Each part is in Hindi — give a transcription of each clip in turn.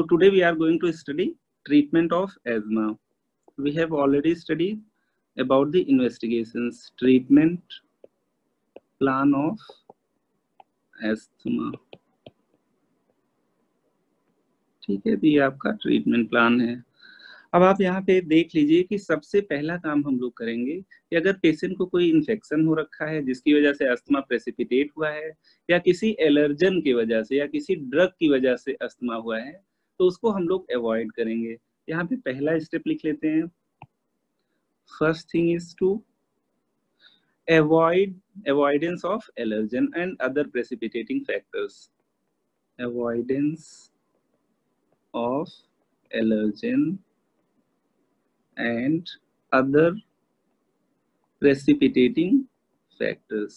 So today we are going to study treatment of asthma. We have already studied about the investigations, treatment plan of asthma. ठीक है, तो ये आपका ट्रीटमेंट प्लान है। अब आप यहाँ पे देख लीजिए कि सबसे पहला काम हम लोग करेंगे कि अगर पेशेंट को कोई इन्फेक्शन हो रखा है जिसकी वजह से अस्थमा प्रेसिपिटेट हुआ है, या किसी एलर्जन की वजह से या किसी ड्रग की वजह से अस्थमा हुआ है, तो उसको हम लोग अवॉइड करेंगे। यहाँ पे पहला स्टेप लिख लेते हैं। First thing is to avoidance of allergen and other precipitating factors. Avoidance of allergen and other precipitating factors।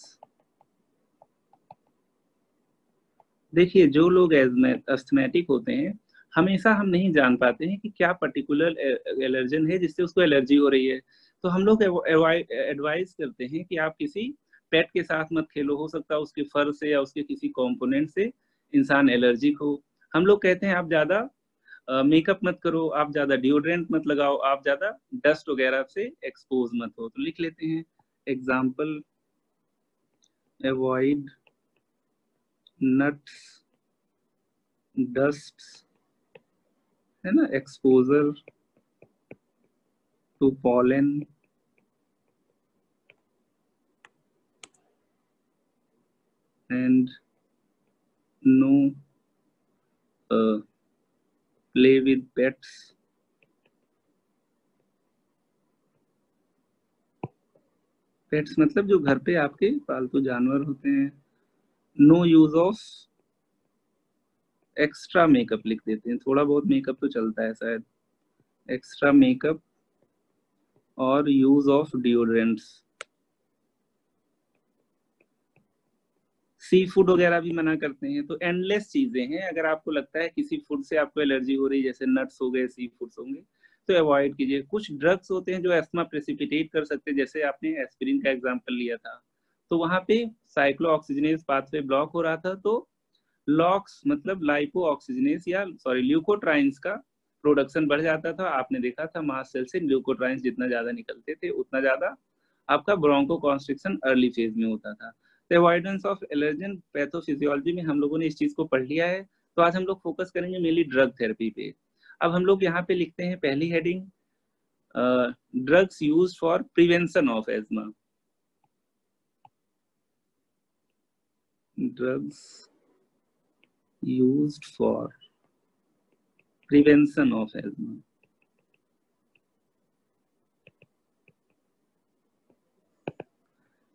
देखिए, जो लोग अस्थमैटिक होते हैं, हमेशा हम नहीं जान पाते हैं कि क्या पर्टिकुलर एलर्जन है जिससे उसको एलर्जी हो रही है। तो हम लोग एडवाइस करते हैं कि आप किसी पेट के साथ मत खेलो, हो सकता है उसके फर से या उसके किसी कंपोनेंट से इंसान एलर्जिक हो। हम लोग कहते हैं आप ज्यादा मेकअप मत करो, आप ज्यादा डिओड्रेंट मत लगाओ, आप ज्यादा डस्ट वगैरह से एक्सपोज मत हो। तो लिख लेते हैं एग्जाम्पल, अवॉइड नट्स, डस्ट, है ना, exposure to pollen and no play with pets। Pets मतलब जो घर पे आपके पालतू जानवर होते हैं। No use of extra makeup लिख देते हैं, थोड़ा बहुत मेकअप तो चलता है शायद। एक्स्ट्रा मेकअप और use of deodorants. Sea food वगैरह भी मना करते हैं। तो एंडलेस चीजें हैं। अगर आपको लगता है किसी फूड से आपको एलर्जी हो रही है, जैसे नट्स हो गए, सी फूड्स होंगे, तो अवॉइड कीजिए। कुछ ड्रग्स होते हैं जो अस्थमा प्रेसिपिटेट कर सकते हैं, जैसे आपने एस्पिरिन का एग्जांपल लिया था, तो वहां पे साइक्लोऑक्सीजनेस पाथवे ब्लॉक हो रहा था, तो लॉक्स मतलब लाइपो ऑक्सीजनेस या ल्यूकोट्राइंस का प्रोडक्शन बढ़ जाता था। आपने देखा था मास्ट सेल से ल्यूकोट्राइंस जितना ज्यादा निकलते थे उतना ज्यादा आपका ब्रोंको कॉन्स्ट्रिक्शन अर्ली फेज में होता था। तो अवॉइडेंस ऑफ एलर्जन पैथोफिजियोलॉजी में हम लोगों ने इस चीज को पढ़ लिया है। तो आज हम लोग फोकस करेंगे मेनली ड्रग थेरेपी पे। अब हम लोग यहाँ पे लिखते हैं पहली heading, drugs used for prevention of ESMA. Drugs used for prevention of ESMA.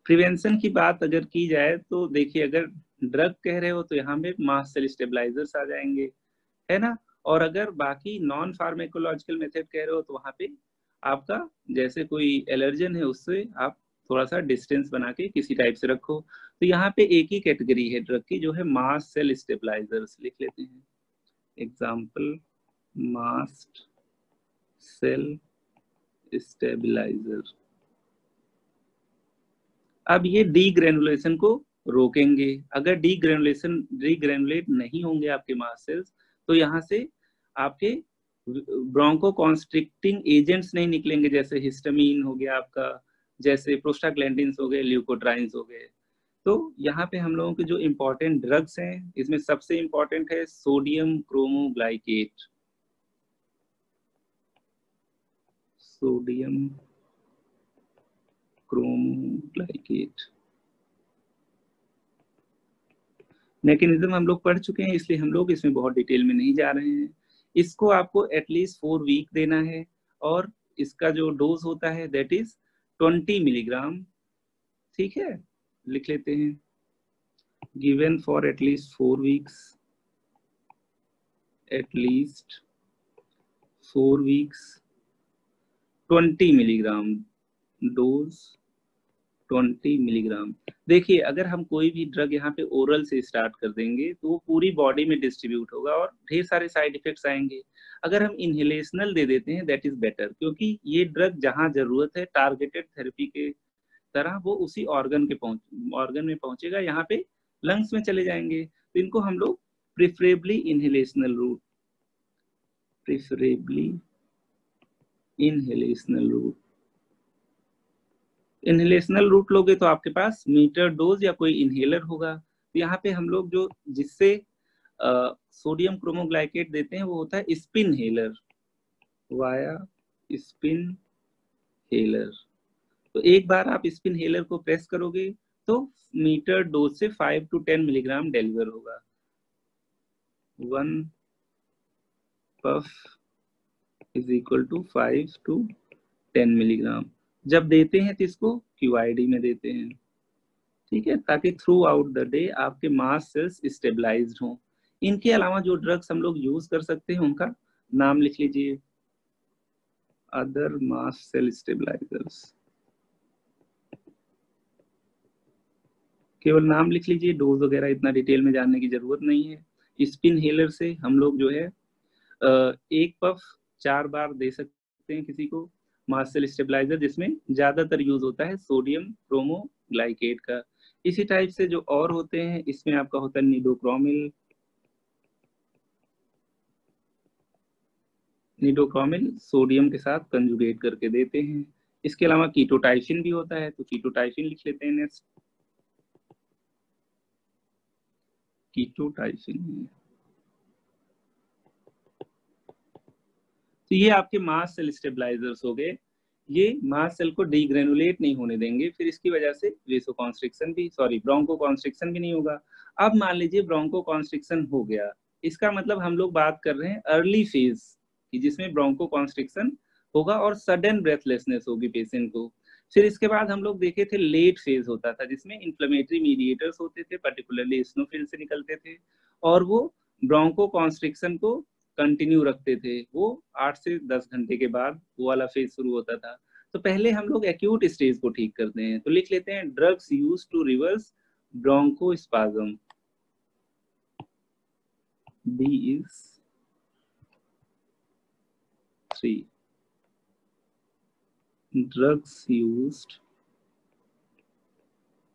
Prevention की बात अगर की जाए तो देखिए, अगर ड्रग कह रहे हो तो यहाँ पे मास्ट सेल स्टेबलाइजर्स आ जाएंगे, है ना। और अगर बाकी नॉन फार्मेकोलॉजिकल मेथड कह रहे हो तो वहां पे आपका जैसे कोई एलर्जन है उससे आप थोड़ा सा डिस्टेंस बना के किसी टाइप से रखो। तो यहाँ पे एक ही कैटेगरी है ड्रग की, जो है मास्ट सेल स्टेबलाइजर्स। लिख लेते हैं एग्जाम्पल, मास्ट सेल स्टेबलाइजर। अब ये डीग्रेनुलेशन को रोकेंगे। अगर डीग्रेनुलेट नहीं होंगे आपके मास्ट सेल्स, तो यहाँ से आपके ब्रोंको कॉन्स्ट्रिक्टिंग एजेंट्स नहीं निकलेंगे, जैसे हिस्टामिन हो गया आपका, जैसे प्रोस्टाग्लैंडिन्स हो गए, ल्यूकोट्राइन्स हो गए। तो यहाँ पे हम लोगों के जो इम्पोर्टेंट ड्रग्स हैं, इसमें सबसे इम्पोर्टेंट है sodium cromoglycate. Sodium cromoglycate mechanism हम लोग पढ़ चुके हैं, इसलिए हम लोग इसमें बहुत डिटेल में नहीं जा रहे हैं। इसको आपको एटलीस्ट 4 वीक देना है, और इसका जो डोज होता है दैट इज 20 मिलीग्राम। ठीक है, लिख लेते हैं, given for at least 4 weeks. At least 4 weeks, 20 milligram dose, 20 milligram. देखिए, अगर हम कोई भी ड्रग यहाँ पे ओरल से स्टार्ट कर देंगे तो वो पूरी बॉडी में डिस्ट्रीब्यूट होगा और ढेर सारे साइड इफेक्ट्स आएंगे। अगर हम इनहेलेशनल दे देते हैं दैट इज बेटर, क्योंकि ये ड्रग जहाँ जरूरत है टारगेटेड थेरेपी के तरह वो उसी ऑर्गन में पहुंचेगा, यहाँ पे लंग्स में चले जाएंगे। तो इनको हम लोग preferably inhalational route preferably inhalational route. Inhalational route लोगे तो आपके पास मीटर डोज या कोई इनहेलर होगा। तो यहाँ पे हम लोग जो जिससे सोडियम क्रोमोग्लाइकेट देते हैं वो होता है स्पिन हेलर, वाया स्पिन हेलर। तो एक बार आप स्पिन हेलर को प्रेस करोगे तो मीटर डोज से 5 to 10 मिलीग्राम डिलीवर होगा। 1 puff is equal to 5 to 10 milligram. जब देते हैं तो इसको क्यूआईडी में देते हैं, ठीक है, ताकि थ्रू आउट द डे आपके मास सेल्स स्टेबलाइज्ड हों। इनके अलावा जो ड्रग्स हम लोग यूज कर सकते हैं उनका नाम लिख लीजिए, अदर मास सेल स्टेबलाइजर्स। केवल नाम लिख लीजिए, डोज वगैरह इतना डिटेल में जानने की जरूरत नहीं है। स्पिन हेलर से हम लोग जो है एक पफ 4 बार दे सकते हैं किसी को मास सेल स्टेबलाइजर, जिसमें ज्यादातर यूज होता है सोडियम क्रोमोग्लाइकेट का। इसी टाइप से जो और होते हैं इसमें आपका होता है निडोक्रोमिल, निडोक्रोमिल सोडियम के साथ कंजुगेट करके देते हैं। इसके अलावा कीटोटाइसिन भी होता है, तो कीटोटाइसिन लिख लेते हैं नेक्स्ट, कीटोटाइसिन है। तो ये आपके मास सेल स्टेबलाइजर्स हो गए। ये मास सेल को डीग्रेनुलेट नहीं होने देंगे, फिर इसकी वजह से वेसोकॉन्स्ट्रिक्शन भी, सॉरी ब्रोंकोकॉन्स्ट्रिक्शन भी नहीं होगा। अब मान लीजिए ब्रोंकोकॉन्स्ट्रिक्शन हो गया, इसका मतलब हम लोग बात कर रहे हैं अर्ली फेज की जिसमें ब्रोंकोकॉन्स्ट्रिक्शन होगा और सडन ब्रेथलेसनेस होगी पेशेंट को। फिर इसके बाद हम लोग देखे थे लेट फेज होता था जिसमें इन्फ्लेमेटरी मीडिएटर्स होते थे, पर्टिकुलरली इस्नोफिल से निकलते थे और वो ब्रोंकोकॉन्स्ट्रिक्शन को कंटिन्यू रखते थे। वो 8 से 10 घंटे के बाद वो वाला फेज शुरू होता था। तो पहले हम लोग एक्यूट स्टेज को ठीक करते हैं, तो लिख लेते हैं drugs use to reverse bronchospasm. B is 3. Drugs used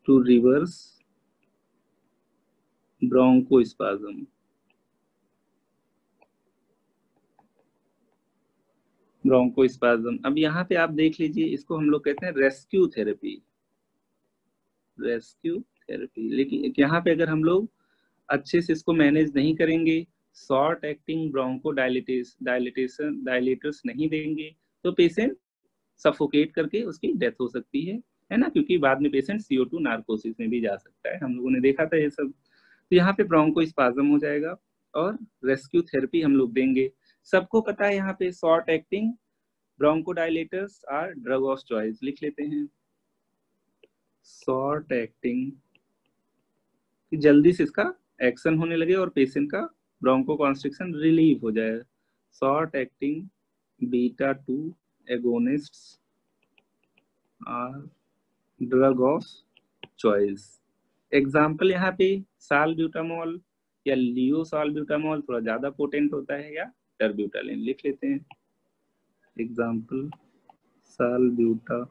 to reverse bronchospasm. Bronchospasm. अब यहाँ पे आप देख लीजिए, इसको हम लोग कहते हैं रेस्क्यू थेरेपी, रेस्क्यू थेरेपी। लेकिन यहाँ पे अगर हम लोग अच्छे से इसको मैनेज नहीं करेंगे, शॉर्ट एक्टिंग ब्रोंको डायलेटर्स नहीं देंगे तो पेशेंट सफोकेट करके उसकी डेथ हो सकती है ना, क्योंकि बाद में पेशेंट CO2 नार्कोसिस में भी जा सकता है, हम लोगों ने देखा था ये सब। तो यहाँ पे ब्रोंकोस्पाज्म हो जाएगा और रेस्क्यू थेरेपी हम लोग देंगे। सबको पता है यहाँ पे short acting bronchodilators are drug of choice, लिख लेते हैं शॉर्ट एक्टिंग, जल्दी से इसका एक्शन होने लगे और पेशेंट का ब्रोंकोकॉन्स्ट्रिक्शन रिलीव हो जाए। Short acting beta 2 agonists are drug of choice. Example यहाँ पे सालब्यूटामॉल या लियो सालब्यूटामॉल थोड़ा ज्यादा पोटेंट होता है, या टर्ब्यूटालिन, लिख लेते हैं एग्जाम्पल सालब्यूटामॉल,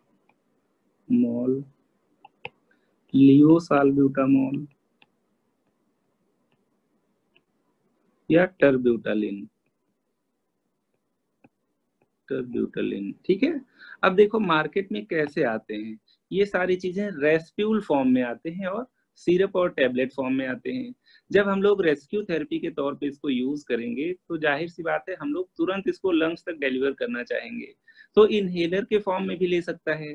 लियो सालब्यूटामॉल या टर्ब्यूटालिन, टर्ब्यूटालिन, ठीक है। अब देखो मार्केट में कैसे आते हैं, ये सारी चीजें रेस्प्यूल फॉर्म में आते हैं और सिरप और टेबलेट फॉर्म में आते हैं। जब हम लोग रेस्क्यू थेरेपी के तौर पे इसको यूज करेंगे तो जाहिर सी बात है हम लोग तुरंत इसको लंग्स तक डिलीवर करना चाहेंगे, तो इनहेलर के फॉर्म में भी ले सकता है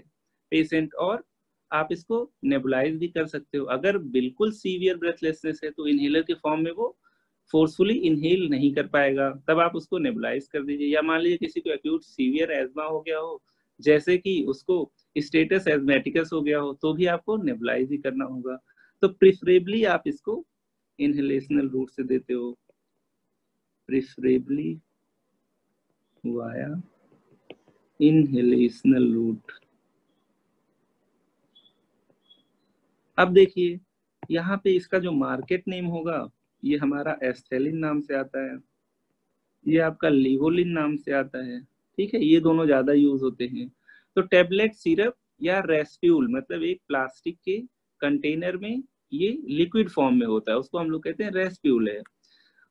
पेशेंट, और आप इसको नेबुलाइज भी कर सकते हो। अगर बिल्कुल सीवियर ब्रेथलेसनेस है तो इनहेलर के फॉर्म में वो फोर्सफुली इनहेल नहीं कर पाएगा, तब आप उसको नेबुलाइज कर दीजिए। या मान लीजिए किसी को एक्यूट सीवियर एज्मा हो गया हो, जैसे कि उसको स्टेटस एज्मेटिकस हो गया हो, तो भी आपको नेबुलाइज ही करना होगा। तो प्रिफरेबली आप इसको इनहेलेशनल रूट से देते हो, प्रिफरेबली वाया इनहेलेशनल रूट। अब देखिए यहाँ पे इसका जो मार्केट नेम होगा ये हमारा एस्थेलिन नाम से आता है, ये आपका लिवोलिन नाम से आता है, ठीक है, ये दोनों ज्यादा यूज होते हैं। तो टेबलेट, सिरप या रेस्प्यूल, मतलब एक प्लास्टिक के कंटेनर में ये लिक्विड फॉर्म में होता है, उसको हम लोग कहते हैं रेस्प्यूल है।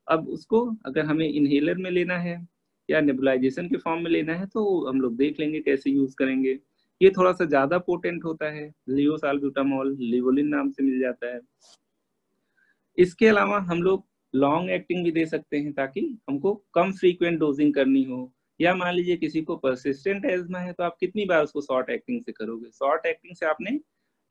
अब उसको अगर हमें इनहेलर में लेना है या नेबुलाइजेशन के फॉर्म में लेना है तो हम लोग देख लेंगे कैसे यूज करेंगे। ये थोड़ा सा ज्यादा पोटेंट होता है, लियोसाल्ब्यूटामॉल लिवोलिन नाम से मिल जाता है। इसके अलावा हम लोग लॉन्ग एक्टिंग भी दे सकते हैं ताकि हमको कम फ्रीक्वेंट डोजिंग करनी हो, या मान लीजिए किसी को परसिस्टेंट एज्मा है तो आप कितनी बार उसको शॉर्ट एक्टिंग से करोगे। शॉर्ट एक्टिंग से आपने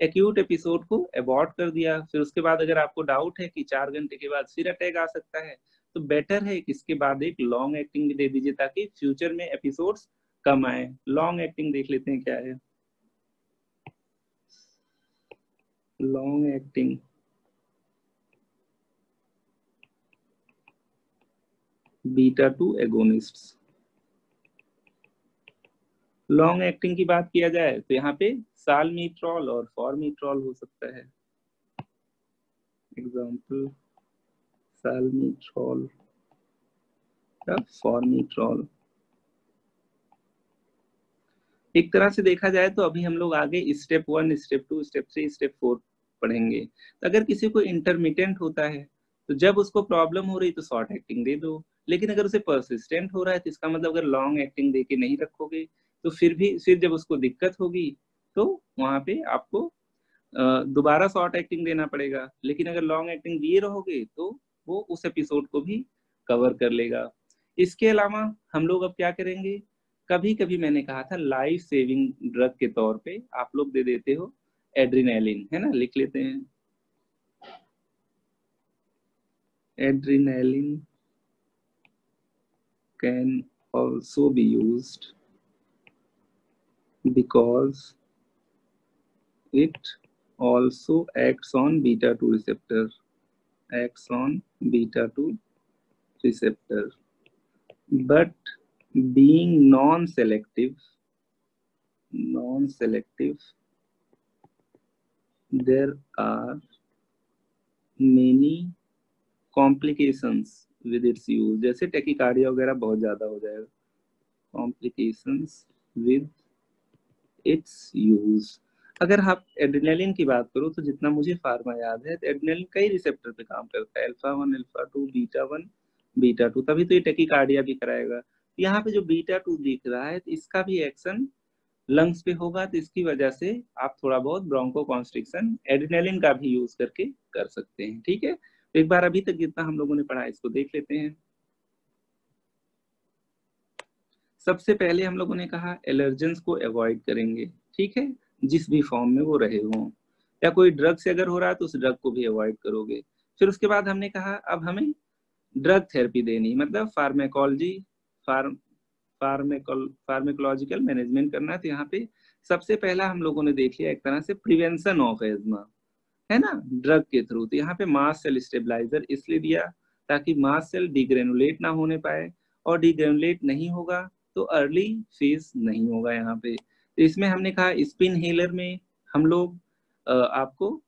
एक्यूट एपिसोड को अबॉर्ट कर दिया, फिर उसके बाद अगर आपको डाउट है कि 4 घंटे के बाद फिर अटैक आ सकता है तो बेटर है कि इसके बाद एक लॉन्ग एक्टिंग भी दे दीजिए ताकि फ्यूचर में एपिसोड्स कम आए। लॉन्ग एक्टिंग देख लेते हैं क्या है। Long acting beta 2 agonists. Long acting की बात किया जाए तो यहाँ पे साल्मीट्रॉल और फॉर्मीट्रॉल हो सकता है। एग्जाम्पल साल्मीट्रॉल या फॉर्मीट्रॉल। एक तरह से देखा जाए तो अभी हम लोग आगे स्टेप 1, स्टेप 2, स्टेप 3, स्टेप 4 पढ़ेंगे। तो अगर किसी को इंटरमिटेंट होता है तो जब उसको प्रॉब्लम हो रही तो शॉर्ट एक्टिंग दे दो, लेकिन अगर उसे परसिस्टेंट हो रहा है तो इसका मतलब अगर लॉन्ग एक्टिंग दे के नहीं रखोगे तो फिर जब उसको दिक्कत होगी तो वहां पे आपको दोबारा शॉर्ट एक्टिंग देना पड़ेगा। लेकिन अगर लॉन्ग एक्टिंग दिए रहोगे तो वो उस एपिसोड को भी कवर कर लेगा। इसके अलावा हम लोग अब क्या करेंगे, कभी कभी मैंने कहा था लाइफ सेविंग ड्रग के तौर पे आप लोग दे देते हो एड्रिनालिन, है ना, लिख लेते हैं। Adrenaline can also be used because it also acts on beta 2 receptor, acts on beta 2 receptor, but being non-selective, there are many complications with its use, जैसे टेकिकार्डिया वगैरह बहुत ज्यादा हो जाएगा। complications with its use। अगर आप एड्रेनालिन की बात करो तो जितना मुझे फार्मा याद है तो एड्रेनालिन कई रिसेप्टर पे काम करता है, अल्फा 1, अल्फा 2, बीटा 1, बीटा 2, तभी तो ये टेकिकार्डिया भी कराएगा। यहाँ पे जो बीटा 2 दिख रहा है तो इसका भी एक्शन लंग्स पे होगा, तो इसकी वजह से आप थोड़ा बहुत ब्रोंको कॉन्स्ट्रिक्शन एड्रेनालिन का भी यूज करके कर सकते हैं। ठीक है, तो एक बार अभी तक जितना हम लोगों ने पढ़ा इसको देख लेते हैं। सबसे पहले हम लोगों ने कहा एलर्जेंस को अवॉइड करेंगे, ठीक है, जिस भी फॉर्म में वो रहे हों, या कोई ड्रग से अगर हो रहा है तो उस ड्रग को भी अवॉइड करोगे। फिर उसके बाद हमने कहा अब हमें ड्रग थेरेपी देनी, मतलब फार्मेकोलॉजी फार्मेकोलॉजिकल मैनेजमेंट करना है। तो यहाँ पे सबसे पहला हम लोगों ने देख लिया एक तरह से प्रिवेंशन ऑफ एज्मा, है ना, ड्रग के थ्रू। तो यहाँ पे मास्ट सेल स्टेबलाइजर इसलिए दिया ताकि मास्ट सेल डिग्रेनुलेट ना होने पाए, और डिग्रेनुलेट नहीं होगा तो अर्ली फेज नहीं होगा यहाँ पे। तो इसमें हमने कहा स्पिन हेलर में हम लोग आपको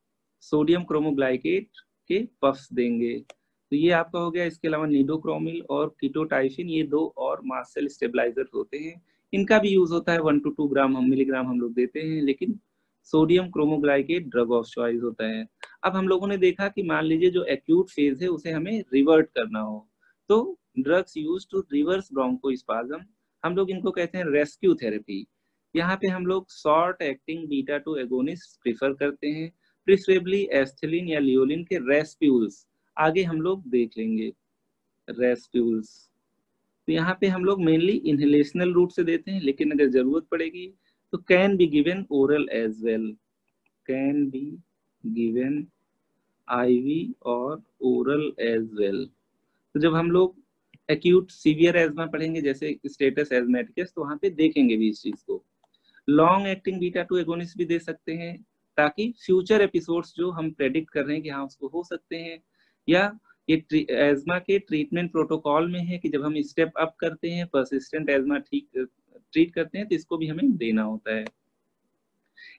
सोडियम क्रोमोग्लाइकेट के पफ्स देंगे, तो ये आपका हो गया। इसके अलावा निडोक्रोमिल और कीटोटाइफिन, ये 2 और मास्ट सेल स्टेबलाइजर होते हैं, इनका भी यूज होता है 1 to 2 ग्राम मिलीग्राम हम लोग देते हैं, लेकिन sodium cromoglycate drug of choice होता है। अब हम लोगों ने देखा कि मान लीजिए जो एक्यूट फेज है उसे हमें रिवर्ट करना हो तो drugs use to reverse bronchospasm, हम लोग इनको कहते हैं रेस्क्यू थेरेपी। यहाँ पे हम लोग short acting beta 2 agonist prefer करते हैं, प्रिफरेबली एस्थेलिन या लियोलिन के रेस्प्यूल्स, आगे हम लोग देख लेंगे रेस्प्यूल्स। तो यहाँ पे हम लोग मेनली इनहेलेशनल रूट से देते हैं, लेकिन अगर जरूरत पड़ेगी तो can be given oral as well, can be given IV और ओरल एज वेल। तो जब हम लोग एक्यूट सीवियर एज्मा पढ़ेंगे जैसे स्टेटस एज्मेटिकस तो वहां पे देखेंगे भी इस चीज को। लॉन्ग एक्टिंग बीटा 2 एगोनिस्ट भी दे सकते हैं ताकि फ्यूचर एपिसोड्स जो हम प्रेडिक्ट कर रहे हैं कि हाँ उसको हो सकते हैं, या ये एज्मा के ट्रीटमेंट प्रोटोकॉल में है कि जब हम स्टेप अप करते हैं परसिस्टेंट एज्मा ट्रीट करते हैं तो इसको भी हमें देना होता है।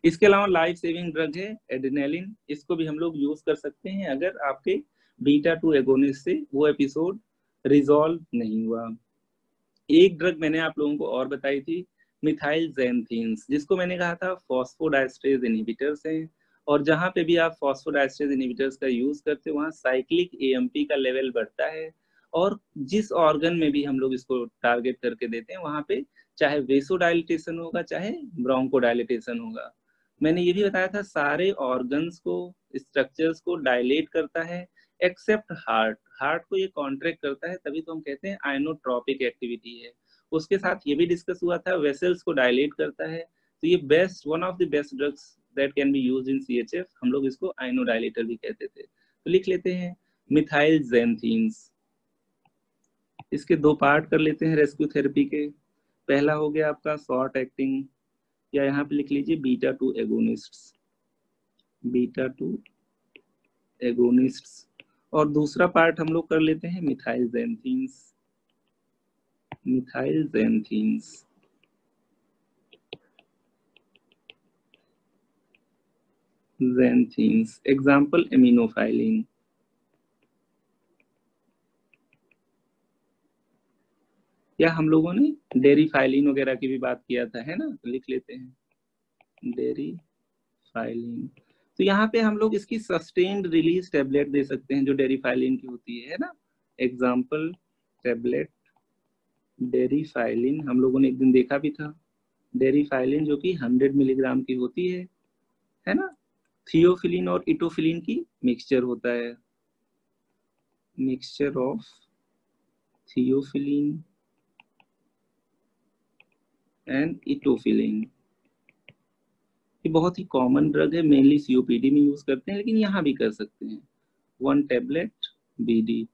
इसके अलावा लाइफ सेविंग ड्रग है एड्रेनालिन, इसको भी हम लोग यूज कर सकते हैं अगर आपके बीटा 2 एगोनिस्ट से वो एपिसोड रिजॉल्व नहीं हुआ। एक ड्रग मैंने आप लोगों को और बताई थी मिथाइल ज़ैंथीन्स, जिसको मैंने कहा था फॉस्फोडाइस्ट्रेज इनहिबिटर्स हैं, और जहां पे भी आप फॉस्फोडाइस्ट्रेज इनहिबिटर्स का यूज करते हो वहां साइक्लिक एएमपी का लेवल बढ़ता है और जिस ऑर्गन में भी हम लोग इसको टारगेट करके देते हैं वहां पे चाहे वेसोडाइलेटेशन होगा चाहे ब्रोंकोडाइलेटेशन होगा। मैंने ये भी बताया था सारे ऑर्गन्स को स्ट्रक्चर्स को डायलेट करता है एक्सेप्ट हार्ट। हार्ट को ये कॉन्ट्रैक्ट करता है, तभी तो हम कहते हैं आयनोट्रॉपिक एक्टिविटी है। उसके साथ ये भी डिस्कस हुआ था वेसल्स को डायलेट करता है। तो ये best one of the best drugs that can be used in CHF, हम लोग इसको आयनोडाइलेटर भी कहते थे। तो लिख लेते हैं मिथाइल ज़ैंथीन्स। इसके दो पार्ट कर लेते हैं रेस्क्यू थेरेपी के। पहला हो गया आपका शॉर्ट एक्टिंग, या यहाँ पे लिख लीजिए बीटा 2 एगोनिस्ट्स, बीटा 2 एगोनिस्ट्स। और दूसरा पार्ट हम लोग कर लेते हैं मिथाइल ज़ैंथीन्स, मिथाइल ज़ैंथीन्स। ज़ैंथीन्स एग्जाम्पल एमिनोफाइलिन, या हम लोगों ने डेरिफाइलिन वगैरह की भी बात किया था, है ना। तो लिख लेते हैं डेरिफाइलिन। तो यहाँ पे हम लोग इसकी सस्टेन्ड रिलीज टेबलेट दे सकते हैं जो डेरिफाइलिन की होती है ना। एग्जाम्पल टेबलेट डेरिफाइलिन, हम लोगों ने एक दिन देखा भी था डेरिफाइलिन जो कि 100 मिलीग्राम की होती है ना। थियोफिलिन और इटोफिलिन की मिक्सचर होता है, मिक्सचर ऑफ थियोफिलिन एंड इटोफिलिन। ये बहुत ही कॉमन ड्रग है, मेनली सीओपीडी में यूज करते हैं, लेकिन यहाँ भी कर सकते हैं 1 टेबलेट बीडी।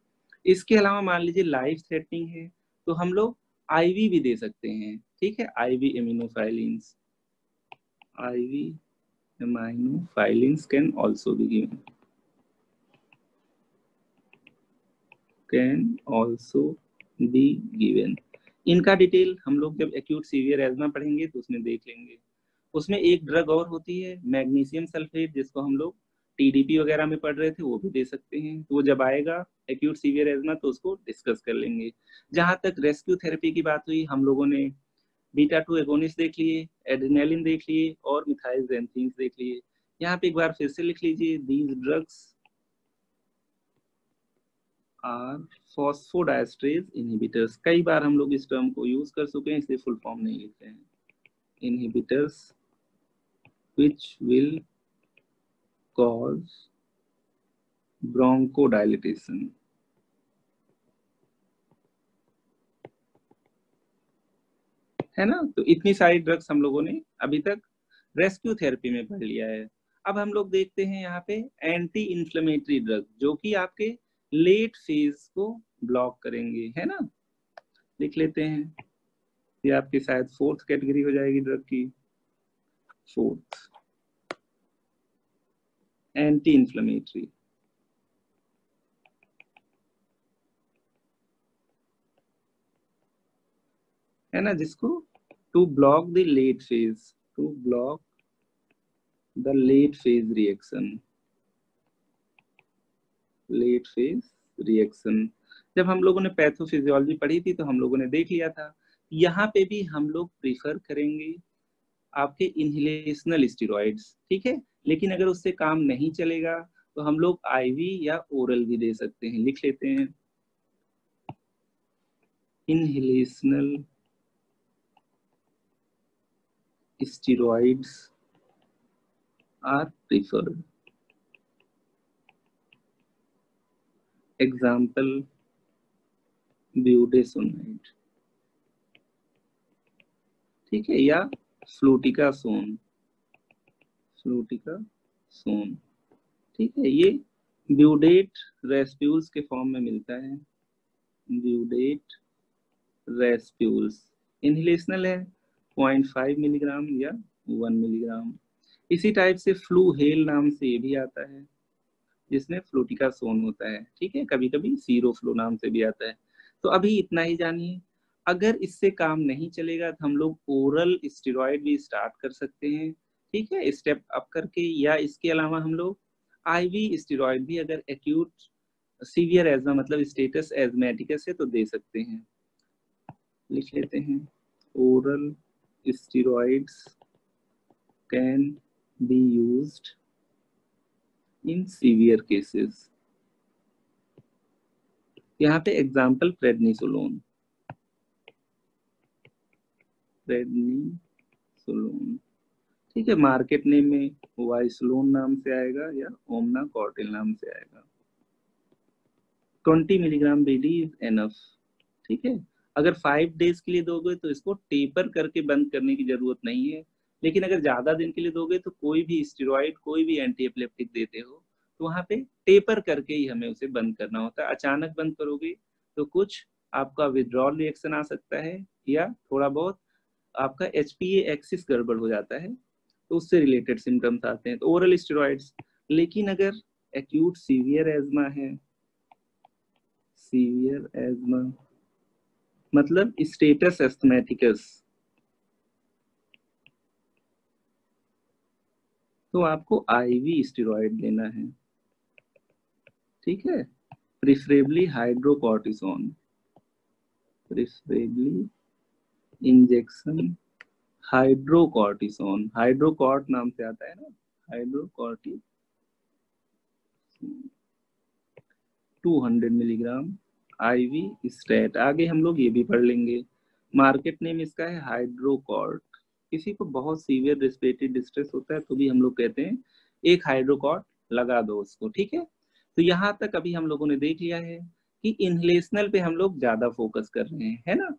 इसके अलावा मान लीजिए लाइफ थ्रेटनिंग है तो हम लोग आईवी भी दे सकते हैं, ठीक है। IV aminophyllines, IV aminophyllines can also be given, can also be given. इनका डिटेल हम लोग जब एक्यूट सीवियर एज्मा पढ़ेंगे तो उसमें देख लेंगे। उसमें एक ड्रग और होती है मैग्नीशियम सल्फेट, जिसको हम लोग टीडीपी वगैरह में पढ़ रहे थे, वो भी दे सकते हैं। तो वो जब आएगा एक्यूट सीवियर एज्मा तो उसको डिस्कस कर लेंगे। जहां तक रेस्क्यू थेरेपी की बात हुई, हम लोगों ने बीटा 2 एगोनिस्ट देख लिए, एड्रेनालिन देख लिए और मिथाइल ज़ैंथीन्स देख लिए। यहाँ पे एक बार फिर से लिख लीजिए these drugs are phosphodiesterase inhibitors. कई बार हम लोग इस टर्म को यूज कर चुके हैं, इसलिए फुल फॉर्म नहीं लिख रहे हैं। Inhibitors which will cause bronchodilation, है ना। तो इतनी सारी ड्रग्स हम लोगों ने अभी तक रेस्क्यू थेरेपी में पढ़ लिया है। अब हम लोग देखते हैं यहाँ पे एंटी इन्फ्लेमेटरी ड्रग जो कि आपके लेट फेज को ब्लॉक करेंगे, है ना। लिख लेते हैं, ये आपकी शायद 4th कैटेगरी हो जाएगी ड्रग की, 4th एंटी इन्फ्लेमेटरी, है ना, जिसको to block the late phase, to block the late phase reaction, late phase reaction. जब हम लोगों ने पैथोफिजियोलॉजी पढ़ी थी तो हम लोगों ने देख लिया था, यहाँ पे भी हम लोग प्रीफर करेंगे आपके इनहेलेशनल स्टेरॉइड्स, ठीक है। लेकिन अगर उससे काम नहीं चलेगा तो हम लोग आईवी या ओरल भी दे सकते हैं। लिख लेते हैं inhalational steroids are preferred. Example budesonide, ठीक है, या फ्लूटिकासोन, फ्लूटिकासोन, ठीक है। ये ब्यूडेट रेस्प्यूल्स के फॉर्म में मिलता है, ब्यूडेट रेस्प्यूल्स। इनहेलेशनल है 0.5 मिलीग्राम या 1 मिलीग्राम। इसी टाइप से फ्लू हेल नाम से ये भी आता है जिसमें फ्लूटिकासोन होता है, ठीक है। कभी कभी सीरो फ्लो नाम से भी आता है। तो अभी इतना ही जानिए। अगर इससे काम नहीं चलेगा तो हम लोग ओरल स्टेरॉइड भी स्टार्ट कर सकते हैं, ठीक है, स्टेप अप करके। या इसके अलावा हम लोग आईवी स्टेरॉइड भी अगर एक्यूट सीवियर एज्मा मतलब स्टेटस एजमेटिकस है तो दे सकते हैं। लिख लेते हैं oral steroids can be used in severe cases, यहाँ पे एग्जाम्पल प्रेडनिसोलोन, प्रेडनिसोलोन, ठीक है। मार्केट नेम में वाइसलोन नाम से आएगा या ओमना कॉर्टिल नाम से आएगा। 20 मिलीग्राम बीडी इज एनफ, ठीक है। अगर 5 डेज के लिए दोगे तो इसको टेपर करके बंद करने की जरूरत नहीं है, लेकिन अगर ज्यादा दिन के लिए दोगे तो कोई भी स्टेरॉइड, कोई भी एंटी एपिलेप्टिक देते हो तो वहां पे टेपर करके ही हमें उसे बंद करना होता है। अचानक बंद करोगे तो कुछ आपका विड्रॉल रिएक्शन आ सकता है या थोड़ा बहुत आपका HPA एक्सिस गड़बड़ हो जाता है, तो उससे रिलेटेड सिम्टम्स आते हैं, तो ओरल स्टेरॉइड्स। लेकिन अगर एक्यूट सीवियर एज्मा है, सीवियर एज्मा मतलब स्टेटस एस्थमेटिकस, तो आपको IV स्टेरॉइड लेना है, ठीक है। Preferably hydrocortisone, preferably injection hydrocortisone, hydrocort नाम से आता है ना, हाइड्रोकॉर्टिसोन 200 मिलीग्राम IV स्टेट। आगे हम लोग ये भी पढ़ लेंगे। मार्केट नेम इसका है हाइड्रोकॉर्ट। किसी को बहुत सीवियर रेस्पिरेटरी डिस्ट्रेस होता है तो भी हम लोग कहते हैं एक हाइड्रोकॉर्ट लगा दो उसको, ठीक है। तो यहाँ तक अभी हम लोगों ने देख लिया है कि इनहेलेशनल पे हम लोग ज्यादा फोकस कर रहे हैं, है ना।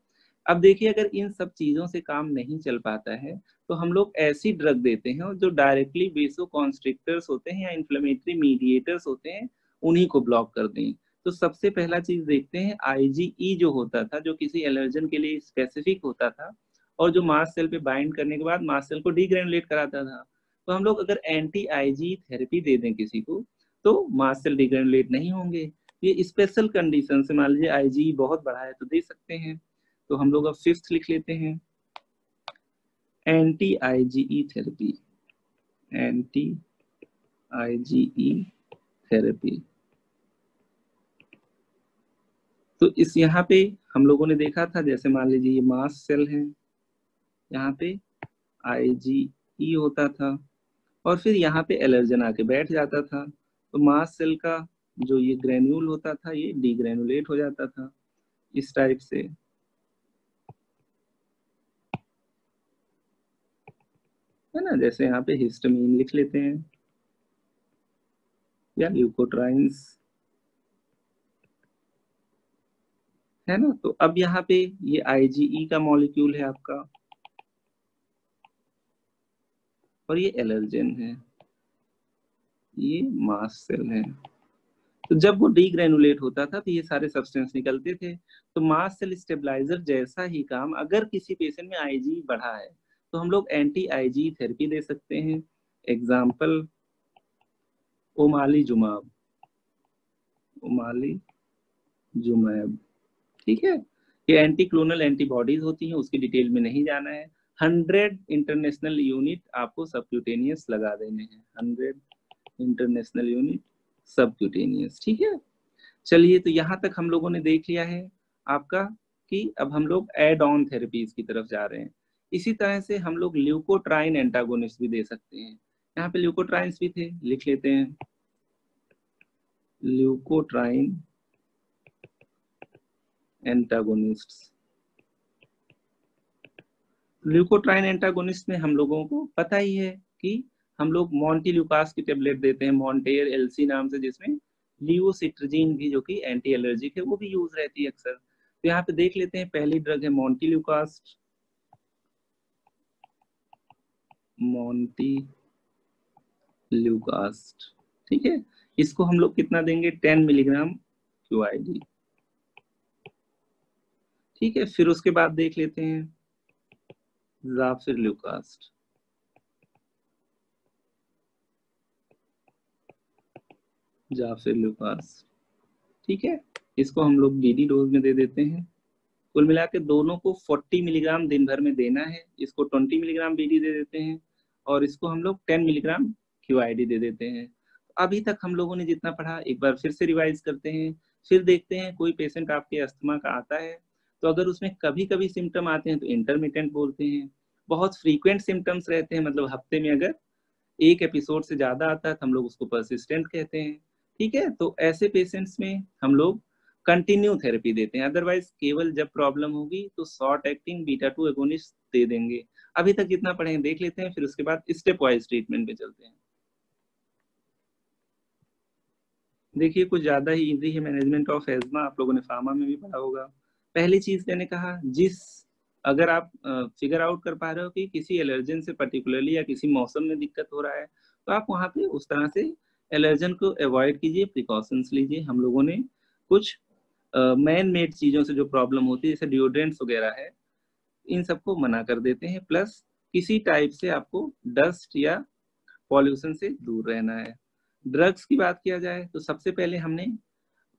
अब देखिए अगर इन सब चीजों से काम नहीं चल पाता है तो हम लोग ऐसी ड्रग देते हैं जो डायरेक्टली वेसोकॉन्स्ट्रिक्टर्स होते हैं या इन्फ्लेमेटरी मीडिएटर्स होते हैं, उन्हीं को ब्लॉक कर दें। तो सबसे पहला चीज देखते हैं IgE जो होता था, जो किसी एलर्जन के लिए स्पेसिफिक होता था और जो मास्ट सेल पे बाइंड करने के बाद मास्ट सेल को डीग्रेनुलेट कराता था। तो हम लोग अगर एंटी IgE थेरेपी दे दें किसी को तो मास्ट सेल डीग्रेनुलेट नहीं होंगे। ये स्पेशल कंडीशन से, मान लीजिए IgE बहुत बड़ा है तो दे सकते हैं। तो हम लोग अब 5th लिख लेते हैं, anti IgE therapy, anti IgE therapy. तो इस यहाँ पे हम लोगों ने देखा था, जैसे मान लीजिए ये मास्ट सेल है, यहाँ पे IgE होता था और फिर यहाँ पे एलर्जन आके बैठ जाता था, तो मास्ट सेल का जो ये ग्रेन्यूल होता था ये डीग्रेनुलेट हो जाता था इस टाइप से, है ना। जैसे यहाँ पे हिस्टामिन लिख लेते हैं या ल्यूकोट्राइन्स, है ना। तो अब यहाँ पे ये IgE का मॉलिक्यूल है आपका और ये एलर्जन है, ये मास्ट सेल है। तो जब वो डीग्रेनुलेट होता था तो ये सारे सब्सटेंस निकलते थे। तो मास्ट सेल स्टेबलाइजर जैसा ही काम अगर किसी पेशेंट में IgE बढ़ा है तो हम लोग एंटी IgE थेरेपी दे सकते हैं। एग्जाम्पल ओमालीजुमाब, ओमालीजुमाब, ठीक है। ये एंटी क्लोनल एंटीबॉडीज होती हैं, उसकी डिटेल में नहीं जाना है। 100 इंटरनेशनल यूनिट आपको सबक्यूटेनियस लगा देने हैं, 100 इंटरनेशनल यूनिट सबक्यूटेनियस, ठीक है। चलिए तो यहाँ तक हम लोगों ने देख लिया है आपका कि अब हम लोग एड ऑन थेरेपीज की तरफ जा रहे हैं। इसी तरह से हम लोग ल्यूकोट्राइन एंटागोनिस्ट भी दे सकते हैं। यहाँ पे ल्यूकोट्राइन्स भी थे, लिख लेते हैं, ल्यूकोट्राइन एंटागोनिस्ट। ल्यूकोट्राइन एंटागोनिस्ट में हम लोगों को पता ही है कि हम लोग मॉन्टेल्यूकास की टेबलेट देते हैं, मॉन्टेयर LC नाम से, जिसमें लियोसिट्रजीन भी जो कि एंटी एलर्जिक है वो भी यूज रहती है अक्सर। तो यहाँ पे देख लेते हैं, पहली ड्रग है मॉन्टेल्यूकास, मॉन्टेल्यूकास, ठीक है। इसको हम लोग कितना देंगे, 10 मिलीग्राम QID, ठीक है। फिर उसके बाद देख लेते हैं ज़ाफिरल्यूकास, ज़ाफिरल्यूकास, ठीक है। इसको हम लोग BD डोज में दे देते हैं। कुल मिला के दोनों को 40 मिलीग्राम दिन भर में देना है। इसको 20 मिलीग्राम BD दे देते हैं और इसको हम लोग 10 मिलीग्राम QID दे देते हैं। अभी तक हम लोगों ने जितना पढ़ा एक बार फिर से रिवाइज करते हैं। फिर देखते हैं कोई पेशेंट आपके अस्थमा का आता है तो अगर उसमें कभी कभी सिम्टम आते हैं तो इंटरमिटेंट बोलते हैं। बहुत फ्रीक्वेंट सिम्टम्स रहते हैं, मतलब हफ्ते में अगर एक एपिसोड से ज्यादा आता है तो हम लोग उसको परसिस्टेंट कहते हैं, ठीक है। तो ऐसे पेशेंट्स में हम लोग कंटिन्यू थेरेपी देते हैं, अदरवाइज केवल जब प्रॉब्लम होगी तो शॉर्ट एक्टिंग बीटा 2 एगोनिस्ट दे देंगे। अभी तक जितना पढ़े हैं देख लेते हैं, फिर उसके बाद स्टेप वाइज ट्रीटमेंट पे चलते हैं। देखिए कुछ ज्यादा ही इजी है मैनेजमेंट ऑफ एज्मा, आप लोगों ने फार्मा में भी पढ़ा होगा। पहली चीज मैंने कहा, अगर आप फिगर आउट कर पा रहे हो कि किसी एलर्जन से पर्टिकुलरली या किसी मौसम में दिक्कत हो रहा है, तो आप वहां पे उस तरह से एलर्जन को अवॉइड कीजिए, प्रिकॉशंस लीजिए। हम लोगों ने कुछ मैन मेड चीजों से जो प्रॉब्लम होती है जैसे डिओड्रेंट्स वगैरह है, इन सबको मना कर देते हैं। प्लस किसी टाइप से आपको डस्ट या पॉल्यूशन से दूर रहना है। ड्रग्स की बात किया जाए तो सबसे पहले हमने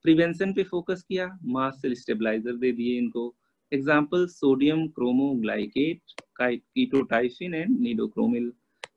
प्रिवेंशन पे फोकस किया, मास सेल स्टेबलाइजर दे दिए इनको। Example sodium cromoglycate, ketotifen and nedocromil.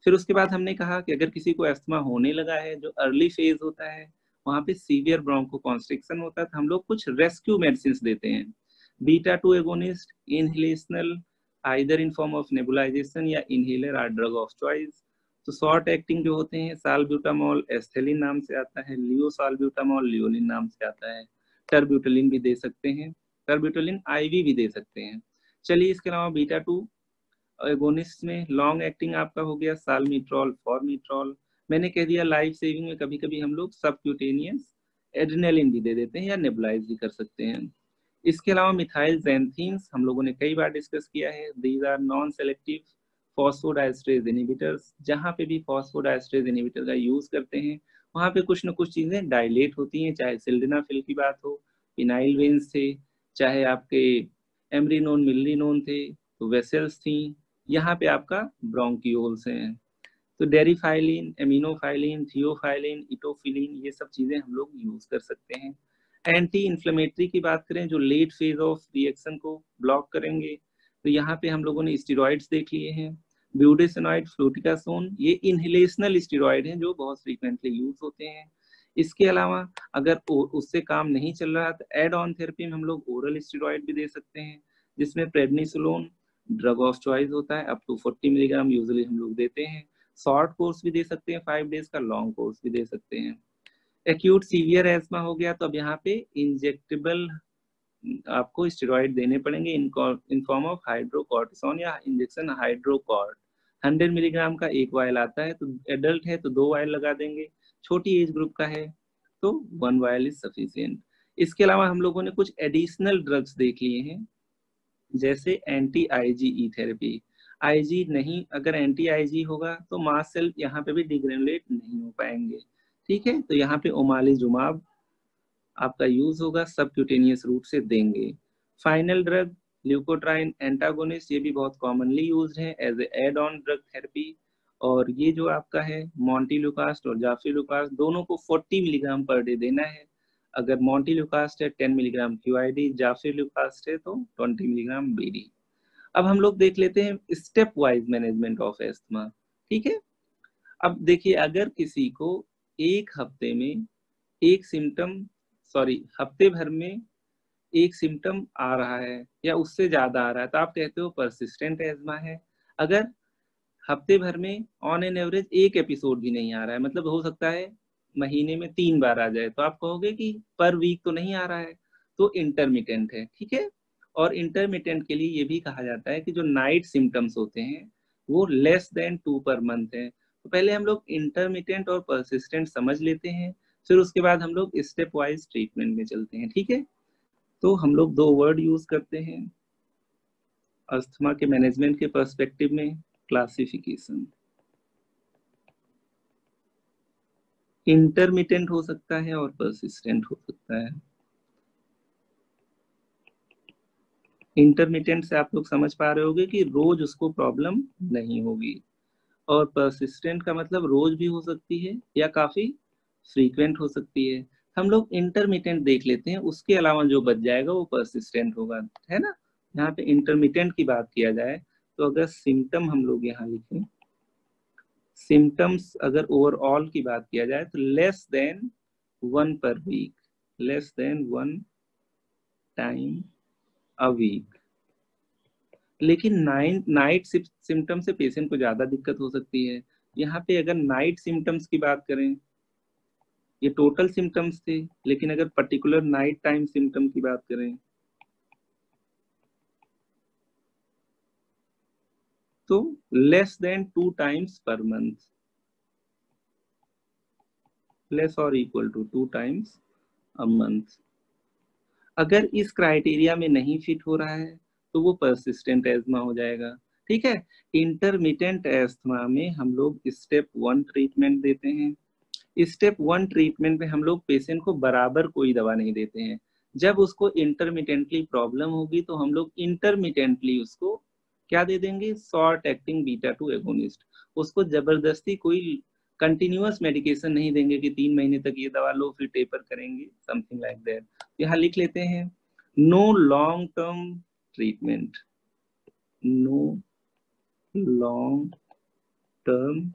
फिर उसके बाद हमने कहा कि अगर किसी को अस्थमा होने लगा है, जो अर्ली फेज होता है, वहां पे सीवियर ब्रोंकोकॉन्स्ट्रिक्शन होता है, तो हम लोग कुछ रेस्क्यू मेडिसिन देते हैं। Beta 2 agonist inhalational, either in form of nebulisation या inhaler are drug of choice. तो शॉर्ट एक्टिंग जो होते हैं, साल्ब्यूटामॉल एस्थेलिन नाम से आता है, लियो साल्ब्यूटामॉल लियोलिन नाम से आता है। टर्ब्यूटलिन भी दे सकते हैं, टर्ब्यूटलिन आईवी भी दे सकते हैं। चलिए इसके अलावा बीटा 2 एगोनिस्ट में लॉन्ग एक्टिंग आपका हो गया साल्मिट्रॉल, फॉर्मिट्रॉल। मैंने कह दिया लाइफ सेविंग में कभी कभी हम लोग सबक्यूटेनियस एड्रेनालिन भी दे देते हैं या नेबुलाइज भी कर सकते हैं। इसके अलावा मिथाइल ज़ैंथीन्स हम लोगों ने कई बार डिस्कस किया है, these are non selective phosphodiesterase inhibitors. जहाँ पे भी फॉस्फोडाइस्ट्रेज इनहिबिटर का यूज करते हैं वहाँ पे कुछ न कुछ चीजें डायलेट होती हैं, चाहे सिल्डेनाफिल की बात हो, पिनाइल वेन्स थे, चाहे आपके एमरीनोन मिलरीनोन थे, तो वेसल्स थी, यहाँ पे आपका ब्रोंकियोल्स हैं। तो डेरिफाइलिन, एमिनोफाइलिन, थियोफाइलिन, इटोफिलिन, ये सब चीजें हम लोग यूज कर सकते हैं। एंटी इन्फ्लेमेटरी की बात करें, जो लेट फेज ऑफ रिएक्शन को ब्लॉक करेंगे, तो यहाँ पे हम लोगों ने स्टेरॉइड्स देख लिए हैं। ब्यूडेसिनॉइड, फ्लूटिकासोन, ये इनहेलेशनल स्टेरॉइड हैं जो बहुत फ्रीक्वेंटली यूज होते हैं। इसके अलावा अगर उससे काम नहीं चल रहा तो एड ऑन थेरेपी में हम लोग ओरल स्टेरॉइड भी दे सकते हैं, जिसमें प्रेडनिसोलोन ड्रग ऑफ चॉइस होता है, अप टू 40 मिलीग्राम यूजुअली हम लोग देते हैं। शॉर्ट कोर्स भी दे सकते हैं 5 डेज का, लॉन्ग कोर्स भी दे सकते हैं। एक्यूट सीवियर एस्मा हो गया तो अब यहाँ पे इंजेक्टेबल आपको स्टेरॉइड देने पड़ेंगे इन फॉर्म ऑफ हाइड्रोकॉर्टिसोन या इंजेक्शन हाइड्रोकॉर्ट। 100 मिलीग्राम का एक वायल आता है, तो एडल्ट है तो 2 वायल लगा देंगे, छोटी एज ग्रुप का है तो 1 वायल इज सफिशिएंट। इसके अलावा हम लोगों ने कुछ एडिशनल ड्रग्स देख लिए हैं, जैसे एंटी आईजीई थेरेपी। आईजी नहीं, अगर एंटी आईजी होगा तो मास्ट सेल यहाँ पे भी डिग्रेनुलेट नहीं हो पाएंगे, ठीक है। तो यहाँ पे ओमालिजुमाब आपका यूज होगा, सबक्यूटेनियस रूट से देंगे। फाइनल ड्रग ल्यूकोट्राइन एंटागोनिस्ट, ये भी बहुत कॉमनली यूज्ड है as a add on drug therapy. और ये जो आपका है मॉन्टिल्यूकास्ट और जाफिलूकास्ट, दोनों को 40 मिलीग्राम पर डे देना है। अगर मॉन्टिल्यूकास्ट है 10 मिलीग्राम क्यूआईडी, जाफिलूकास्ट है तो 20 मिलीग्राम बीडी। अब हम लोग देख लेते हैं step wise management of asthma, ठीक है। अब देखिए अगर किसी को एक हफ्ते में एक सिम्टम, हफ्ते भर में एक सिम्टम आ रहा है या उससे ज्यादा आ रहा है, तो आप कहते हो परसिस्टेंट एज्मा है। अगर हफ्ते भर में ऑन एन एवरेज एक एपिसोड भी नहीं आ रहा है, मतलब हो सकता है महीने में 3 बार आ जाए, तो आप कहोगे कि पर वीक तो नहीं आ रहा है, तो इंटरमिटेंट है, ठीक है। और इंटरमिटेंट के लिए ये भी कहा जाता है कि जो नाइट सिम्टम्स होते हैं वो लेस देन 2 पर मंथ है। तो पहले हम लोग इंटरमिटेंट और परसिस्टेंट समझ लेते हैं, फिर उसके बाद हम लोग स्टेप वाइज ट्रीटमेंट में चलते हैं, ठीक है। तो हम लोग 2 वर्ड यूज करते हैं अस्थमा के मैनेजमेंट के पर्सपेक्टिव में, क्लासिफिकेशन। इंटरमिटेंट हो सकता है और परसिस्टेंट हो सकता है। इंटरमिटेंट से आप लोग समझ पा रहे होंगे कि रोज उसको प्रॉब्लम नहीं होगी, और परसिस्टेंट का मतलब रोज भी हो सकती है या काफी फ्रीक्वेंट हो सकती है। हम लोग इंटरमिटेंट देख लेते हैं, उसके अलावा जो बच जाएगा वो परसिस्टेंट होगा, है ना। यहाँ पे इंटरमिटेंट की बात किया जाए तो अगर सिम्टम हम लोग यहाँ लिखें, सिम्टम्स अगर ओवरऑल की बात किया जाए तो less than 1 per week, less than 1 time a week. लेकिन नाइट सिम्टम से पेशेंट को ज्यादा दिक्कत हो सकती है। यहाँ पे अगर नाइट सिम्टम्स की बात करें ये टोटल सिम्टम्स थे, लेकिन अगर पर्टिकुलर नाइट टाइम सिम्टम की बात करें तो less than 2 times per month, less और equal to 2 times a month. अगर इस क्राइटेरिया में नहीं फिट हो रहा है तो वो परसिस्टेंट एस्थमा हो जाएगा। ठीक है, इंटरमिटेंट एस्थमा में हम लोग स्टेप 1 ट्रीटमेंट देते हैं। स्टेप 1 ट्रीटमेंट में हम लोग पेशेंट को बराबर कोई दवा नहीं देते हैं। जब उसको इंटरमिटेंटली प्रॉब्लम होगी तो हम लोग इंटरमिटेंटली उसको क्या दे देंगे, शॉर्ट एक्टिंग बीटा 2 एगोनिस्ट। उसको जबरदस्ती कोई कंटिन्यूअस मेडिकेशन नहीं देंगे कि 3 महीने तक ये दवा लो फिर टेपर करेंगे, समथिंग लाइक दैट। यहाँ लिख लेते हैं, no long term treatment, no long term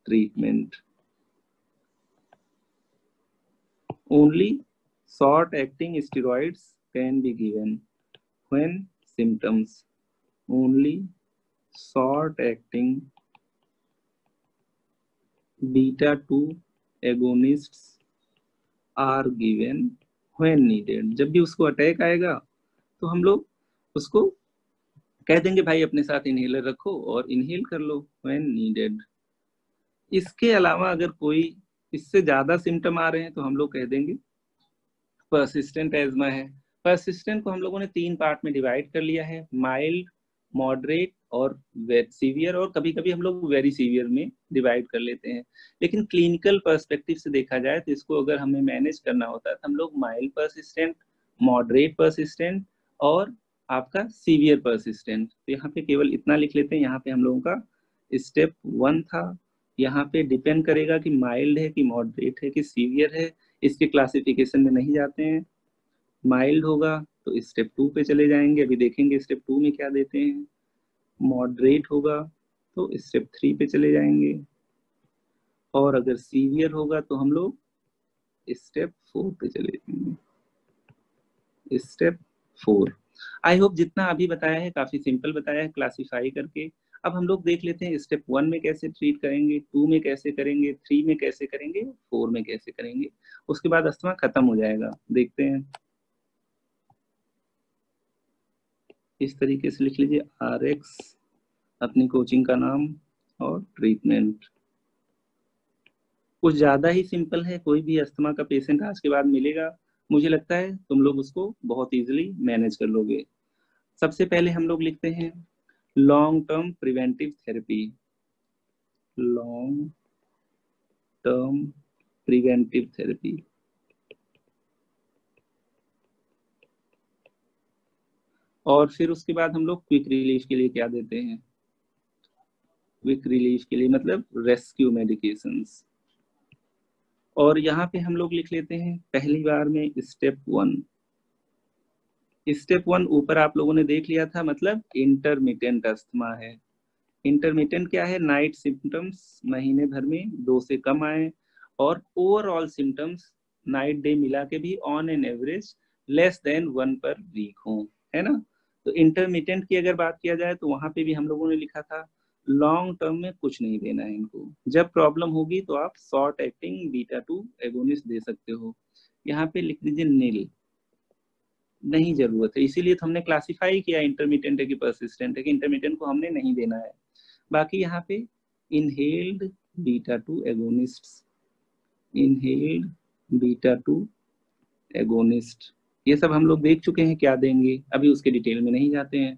treatment, only short acting steroids can be given when symptoms, only short acting beta 2 agonists are given when needed। जब भी उसको अटैक आएगा तो हम लोग उसको कह देंगे भाई अपने साथ इनहेलर रखो और इनहेल कर लो when needed। इसके अलावा अगर कोई इससे ज्यादा सिम्टम आ रहे हैं तो हम लोग कह देंगे परसिस्टेंट एज्मा है। परसिस्टेंट को हम लोगों ने 3 पार्ट में डिवाइड कर लिया है, माइल्ड, मॉडरेट और सीवियर, और कभी कभी हम लोग वेरी सीवियर में डिवाइड कर लेते हैं। लेकिन क्लिनिकल पर्सपेक्टिव से देखा जाए तो इसको अगर हमें मैनेज करना होता है तो हम लोग माइल्ड परसिस्टेंट, मॉडरेट परसिस्टेंट और आपका सीवियर परसिस्टेंट, तो यहाँ पे केवल इतना लिख लेते हैं। यहाँ पे हम लोगों का स्टेप 1 था, यहाँ पे डिपेंड करेगा कि माइल्ड है कि मॉडरेट है कि सीवियर है, इसके क्लासिफिकेशन में नहीं जाते हैं। माइल्ड होगा तो स्टेप 2 पे चले जाएंगे, अभी देखेंगे स्टेप 2 में क्या देते हैं। मॉडरेट होगा तो स्टेप 3 पे चले जाएंगे, और अगर सीवियर होगा तो हम लोग स्टेप 4 पे चले जाएंगे। स्टेप 4। आई होप जितना अभी बताया है काफी सिंपल बताया है क्लासिफाई करके। अब हम लोग देख लेते हैं स्टेप 1 में कैसे ट्रीट करेंगे, 2 में कैसे करेंगे, 3 में कैसे करेंगे, 4 में कैसे करेंगे। उसके बाद अस्थमा खत्म हो जाएगा। देखते हैं, इस तरीके से लिख लीजिए, RX अपनी कोचिंग का नाम और ट्रीटमेंट। कुछ ज्यादा ही सिंपल है, कोई भी अस्थमा का पेशेंट आज के बाद मिलेगा, मुझे लगता है तुम लोग उसको बहुत इजीली मैनेज कर लोगे। सबसे पहले हम लोग लिखते हैं long term preventive therapy, long term preventive therapy. और फिर उसके बाद हम लोग क्विक रिलीफ के लिए क्या देते हैं, क्विक रिलीफ के लिए मतलब रेस्क्यू मेडिकेशंस। और यहाँ पे हम लोग लिख लेते हैं पहली बार में स्टेप 1। स्टेप 1 ऊपर आप लोगों ने देख लिया था, मतलब इंटरमिटेंट अस्थमा है। इंटरमिटेंट क्या है, नाइट सिम्टम्स महीने भर में 2 से कम आए और ओवरऑल सिम्टम्स नाइट डे मिला के भी on an average less than 1 per week हो, है ना। तो इंटरमिटेंट की अगर बात किया जाए तो वहां पे भी हम लोगों ने लिखा था लॉन्ग टर्म में कुछ नहीं देना है इनको, जब प्रॉब्लम होगी तो आप शॉर्ट एक्टिंग बीटा 2 एगोनिस्ट दे सकते हो। यहाँ पे लिख दीजिए नील, नहीं जरूरत है, इसीलिए तो हमने क्लासिफाई किया इंटरमिटेंट है कि परसिस्टेंट है, कि इंटरमिटेंट को हमने नहीं देना है। बाकी यहाँ पे inhaled beta 2 agonist, inhaled beta 2 agonist, ये सब हम लोग देख चुके हैं क्या देंगे, अभी उसके डिटेल में नहीं जाते हैं।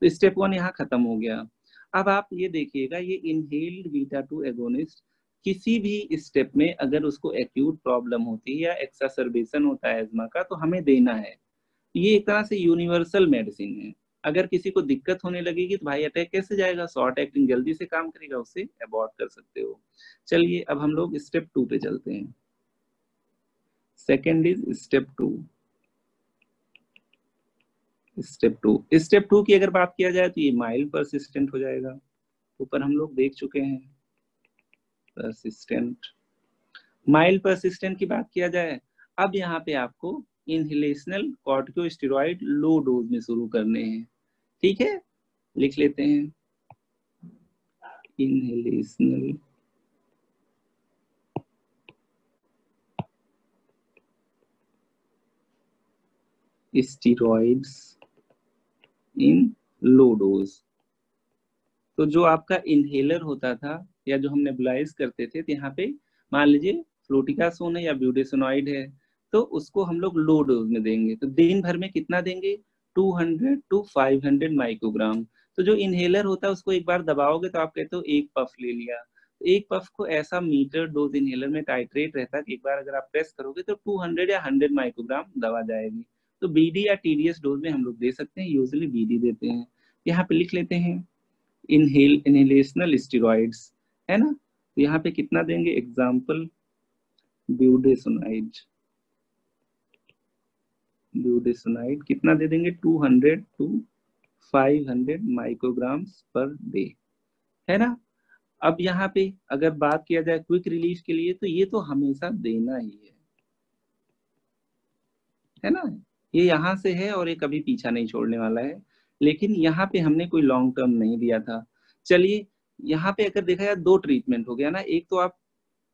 तो स्टेप 1 यहाँ खत्म हो गया। अब आप ये देखिएगा, ये इनहेल्ड बीटा 2 एगोनिस्ट किसी भी स्टेप में अगर उसको एक्यूट प्रॉब्लम होती है या एक्सासर्बेशन होता है एज्मा का तो हमें देना है। ये एक तरह से यूनिवर्सल मेडिसिन है। अगर किसी को दिक्कत होने लगेगी तो भाई अटैक कैसे जाएगा, शॉर्ट एक्टिंग जल्दी से काम करेगा, उससे अबॉर्ट कर सकते हो। चलिए अब हम लोग स्टेप 2 पे चलते हैं। Second is step 2। स्टेप 2 की अगर बात किया जाए तो ये माइल्ड परसिस्टेंट हो जाएगा, ऊपर हम लोग देख चुके हैं परसिस्टेंट। माइल्ड परसिस्टेंट की बात किया जाए, अब यहाँ पे आपको इनहेलेशनल कॉर्टिकोस्टेरॉइड लो डोज में शुरू करने हैं। ठीक है, लिख लेते हैं इनहेलेशनल स्टीरॉइड्स इन लो डोज। तो जो आपका इनहेलर होता था या जो हम नेबुलाइज करते थे, तो यहाँ पे मान लीजिए फ्लूटिकासोन है या ब्यूटेसोनॉइड है, तो उसको हम लोग लो डोज में देंगे। तो दिन भर में कितना देंगे? 200 to 500 माइक्रोग्राम। तो जो इनहेलर होता है उसको एक बार दबाओगे तो आप कहते हो एक पफ ले लिया। तो एक पफ को ऐसा मीटर डोज इनहेलर में टाइट्रेट रहता है कि एक बार अगर आप प्रेस करोगे तो 200 या 100 माइक्रोग्राम दवा जाएगी। तो बीडी या टीडीएस डोज में हम लोग दे सकते हैं, यूजुअली बीडी देते हैं। यहाँ पे लिख लेते हैं इनहेलेशनल स्टेरॉइड्स, है ना। तो यहाँ पे कितना देंगे? एग्जाम्पल ब्यूडेसोनाइड, ब्यूडेसोनाइड कितना दे देंगे? 200 to 500 माइक्रोग्राम पर डे, है ना। अब यहाँ पे अगर बात किया जाए क्विक रिलीफ के लिए, तो ये तो हमेशा देना ही है ना। ये यहाँ से है और ये कभी पीछा नहीं छोड़ने वाला है। लेकिन यहाँ पे हमने कोई लॉन्ग टर्म नहीं दिया था। चलिए यहाँ पे अगर देखा जाए दो ट्रीटमेंट हो गया ना। एक तो आप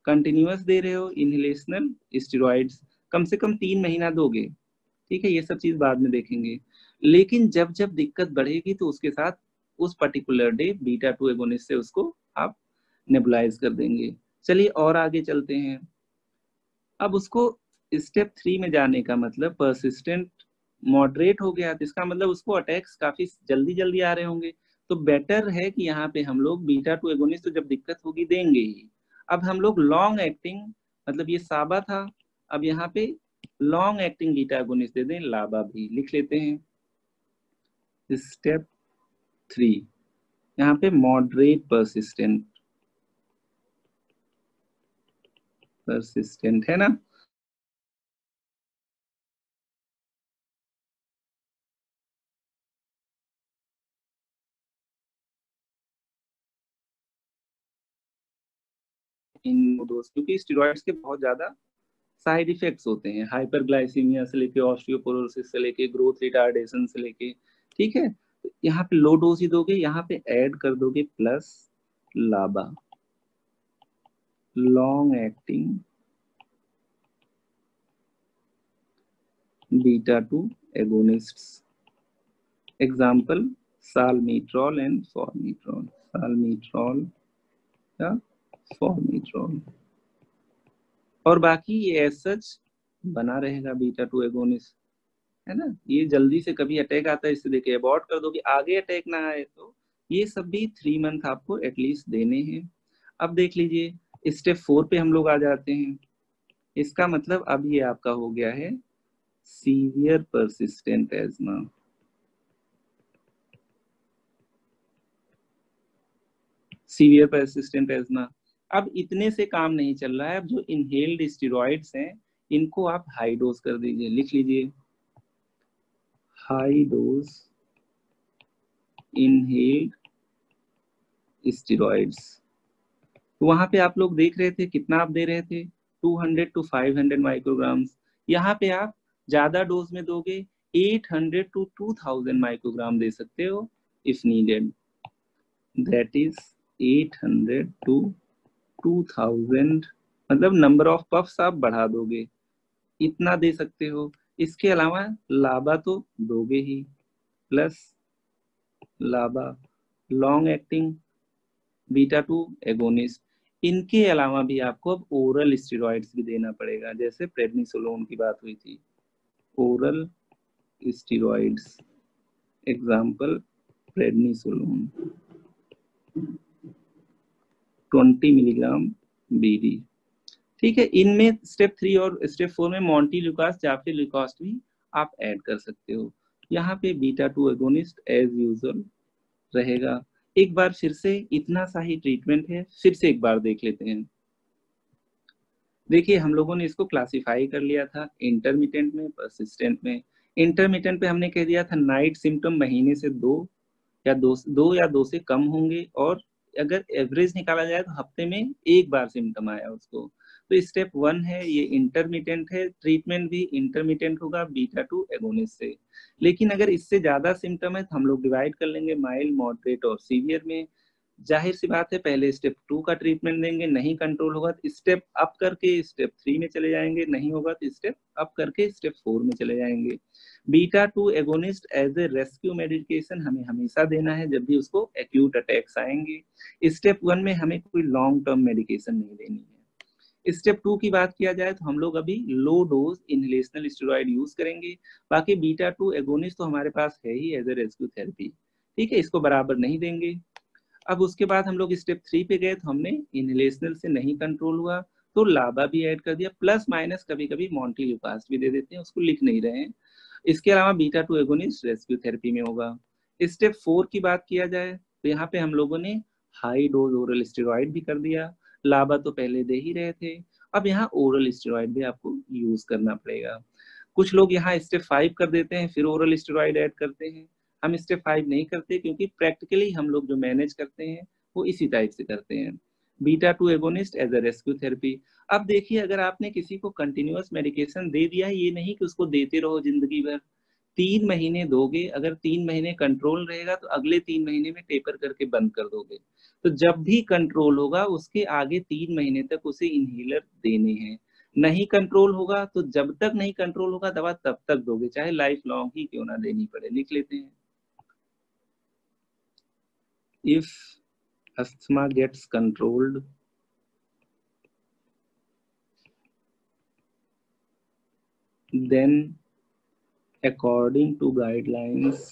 कंटिन्यूअस दे रहे हो इनहेलेशनल स्टेरॉइड्स, कम से कम 3 महीना दोगे, ठीक है, ये सब चीज बाद में देखेंगे। लेकिन जब जब दिक्कत बढ़ेगी तो उसके साथ उस पर्टिकुलर डे बीटा 2 एगोनिस्ट से उसको आप नेबुलाइज कर देंगे। चलिए और आगे चलते हैं। अब उसको स्टेप 3 में जाने का मतलब परसिस्टेंट मॉडरेट हो गया, तो इसका मतलब उसको अटैक्स काफी जल्दी जल्दी आ रहे होंगे। तो बेटर है कि यहाँ पे हम लोग बीटा 2 एगोनिस्ट तो जब दिक्कत होगी देंगे ही। अब हम लोग लॉन्ग एक्टिंग, मतलब ये साबा था, अब यहाँ पे लॉन्ग एक्टिंग बीटा एगोनिस्ट दे दें, लाबा भी लिख लेते हैं। स्टेप 3 यहाँ पे मॉडरेट परसिस्टेंट है ना। इन डोज, क्योंकि स्टेरॉइड्स के बहुत ज्यादा साइड इफेक्ट्स होते हैं, हाइपरग्लाइसीमिया से लेके ऑस्टियोपोरोसिस से लेके ग्रोथ रिटार्डेशन से लेके, ठीक है। तो यहाँ पे लो डोज ही दोगे, यहाँ पे ऐड कर दोगे plus LABA, long acting beta 2 agonists, example salmeterol and formoterol, salmeterol या फॉर्मिट्रॉल। और बाकी ये एज सच बना रहेगा बीटा 2 एगोनिस्ट, है ना। ये जल्दी से कभी अटैक आता है इससे देखिए अबॉर्ट कर दो कि आगे अटैक ना आए। तो ये सब भी 3 मंथ आपको एटलीस्ट देने हैं। अब देख लीजिए स्टेप 4 पे हम लोग आ जाते हैं। इसका मतलब अब ये आपका हो गया है severe persistent asthma. Severe persistent asthma. अब इतने से काम नहीं चल रहा है, अब जो इनहेल्ड स्टेरॉइड्स हैं इनको आप हाई डोज कर दीजिए, लिख लीजिए हाई डोज इनहेल्ड स्टेरॉइड्स। तो वहां पे आप लोग देख रहे थे कितना आप दे रहे थे? 200 to 500 माइक्रोग्राम्स। यहाँ पे आप ज्यादा डोज में दोगे, 800 to 2000 माइक्रोग्राम दे सकते हो if needed, that is 800 to 2000, मतलब नंबर ऑफ पफ्स आप बढ़ा दोगे, इतना दे सकते हो। इसके अलावा लाबा तो दोगे ही, plus LABA long acting beta 2 agonist. इनके अलावा भी आपको अब ओरल स्टेरॉइड्स भी देना पड़ेगा, जैसे प्रेडनिसोलोन की बात हुई थी, oral steroids, example prednisolone 20 milligram BD, ठीक है। इनमें स्टेप 3 और स्टेप 4 में मॉन्टेल्यूकास्ट या फिर ल्यूकास्ट भी आप ऐड कर सकते हो। यहाँ पे बीटा 2 एगोनिस्ट एज यूजुअल रहेगा। एक बार फिर से इतना सा ही ट्रीटमेंट है, फिर से एक बार देख लेते हैं। देखिए हम लोगों ने इसको क्लासिफाई कर लिया था इंटरमिटेंट में, परसिस्टेंट में। इंटरमिटेंट पे हमने कह दिया था नाइट सिम्टम महीने से 2 या 2 से कम होंगे, और अगर एवरेज निकाला जाए तो हफ्ते में एक बार सिम्टम आया उसको। तो स्टेप 1 है, ये इंटरमिटेंट है, ट्रीटमेंट भी इंटरमिटेंट होगा बीटा 2 एगोनिस्ट से। लेकिन अगर इससे ज्यादा सिम्टम है तो हम लोग डिवाइड कर लेंगे माइल्ड, मॉडरेट और सीवियर में। जाहिर सी बात है पहले स्टेप 2 का ट्रीटमेंट देंगे, नहीं कंट्रोल होगा तो स्टेप अप करके स्टेप 3 में चले जाएंगे, नहीं होगा तो स्टेप अप करके स्टेप 4 में चले जाएंगे। Beta 2 agonist as a rescue medication हमें हमेशा देना है जब भी उसको एक्यूट अटैक्स आएंगे। स्टेप 1 में हमें कोई लॉन्ग टर्म मेडिकेशन नहीं देनी है। स्टेप 2 की बात किया जाए तो हम लोग अभी low dose inhalational steroid use करेंगे। बाकी बीटा 2 एगोनिस्ट तो हमारे पास है ही एज ए रेस्क्यू थेरेपी, ठीक है, इसको बराबर नहीं देंगे। अब उसके बाद हम लोग स्टेप 3 पे गए तो हमने इनहेलेशनल से नहीं कंट्रोल हुआ तो लाबा भी ऐड कर दिया, प्लस माइनस कभी कभी मॉन्टेल्यूकास्ट भी दे देते हैं, उसको लिख नहीं रहे हैं। इसके अलावा बीटा 2 एगोनिस्ट रेस्क्यू थेरेपी में होगा। स्टेप 4 की बात किया जाए तो यहाँ पे हम लोगों ने हाई डोज ओरल स्टेरॉइड भी कर दिया, लाबा तो पहले दे ही रहे थे, अब यहाँ ओरल स्टेरॉइड भी आपको यूज करना पड़ेगा। कुछ लोग यहाँ स्टेप 5 कर देते हैं फिर ओरल स्टेरॉइड ऐड करते हैं, हम स्टेप 5 नहीं करते क्योंकि प्रैक्टिकली हम लोग जो मैनेज करते हैं वो इसी टाइप से करते हैं। Beta 2 agonist as a rescue therapy. अब देखिए अगर आपने किसी को कंटिन्यूअस मेडिकेशन दे दिया है, ये नहीं कि उसको देते रहो जिंदगी भर, 3 महीने दोगे, अगर 3 महीने कंट्रोल रहेगा तो अगले 3 महीने में टेपर करके बंद कर दोगे। तो जब भी कंट्रोल होगा उसके आगे 3 महीने तक उसे इनहेलर देने हैं। नहीं कंट्रोल होगा तो जब तक नहीं कंट्रोल होगा दवा तब तक दोगे, चाहे लाइफ लॉन्ग ही क्यों ना देनी पड़े। लिख लेते हैं, if asthma gets controlled, then according to guidelines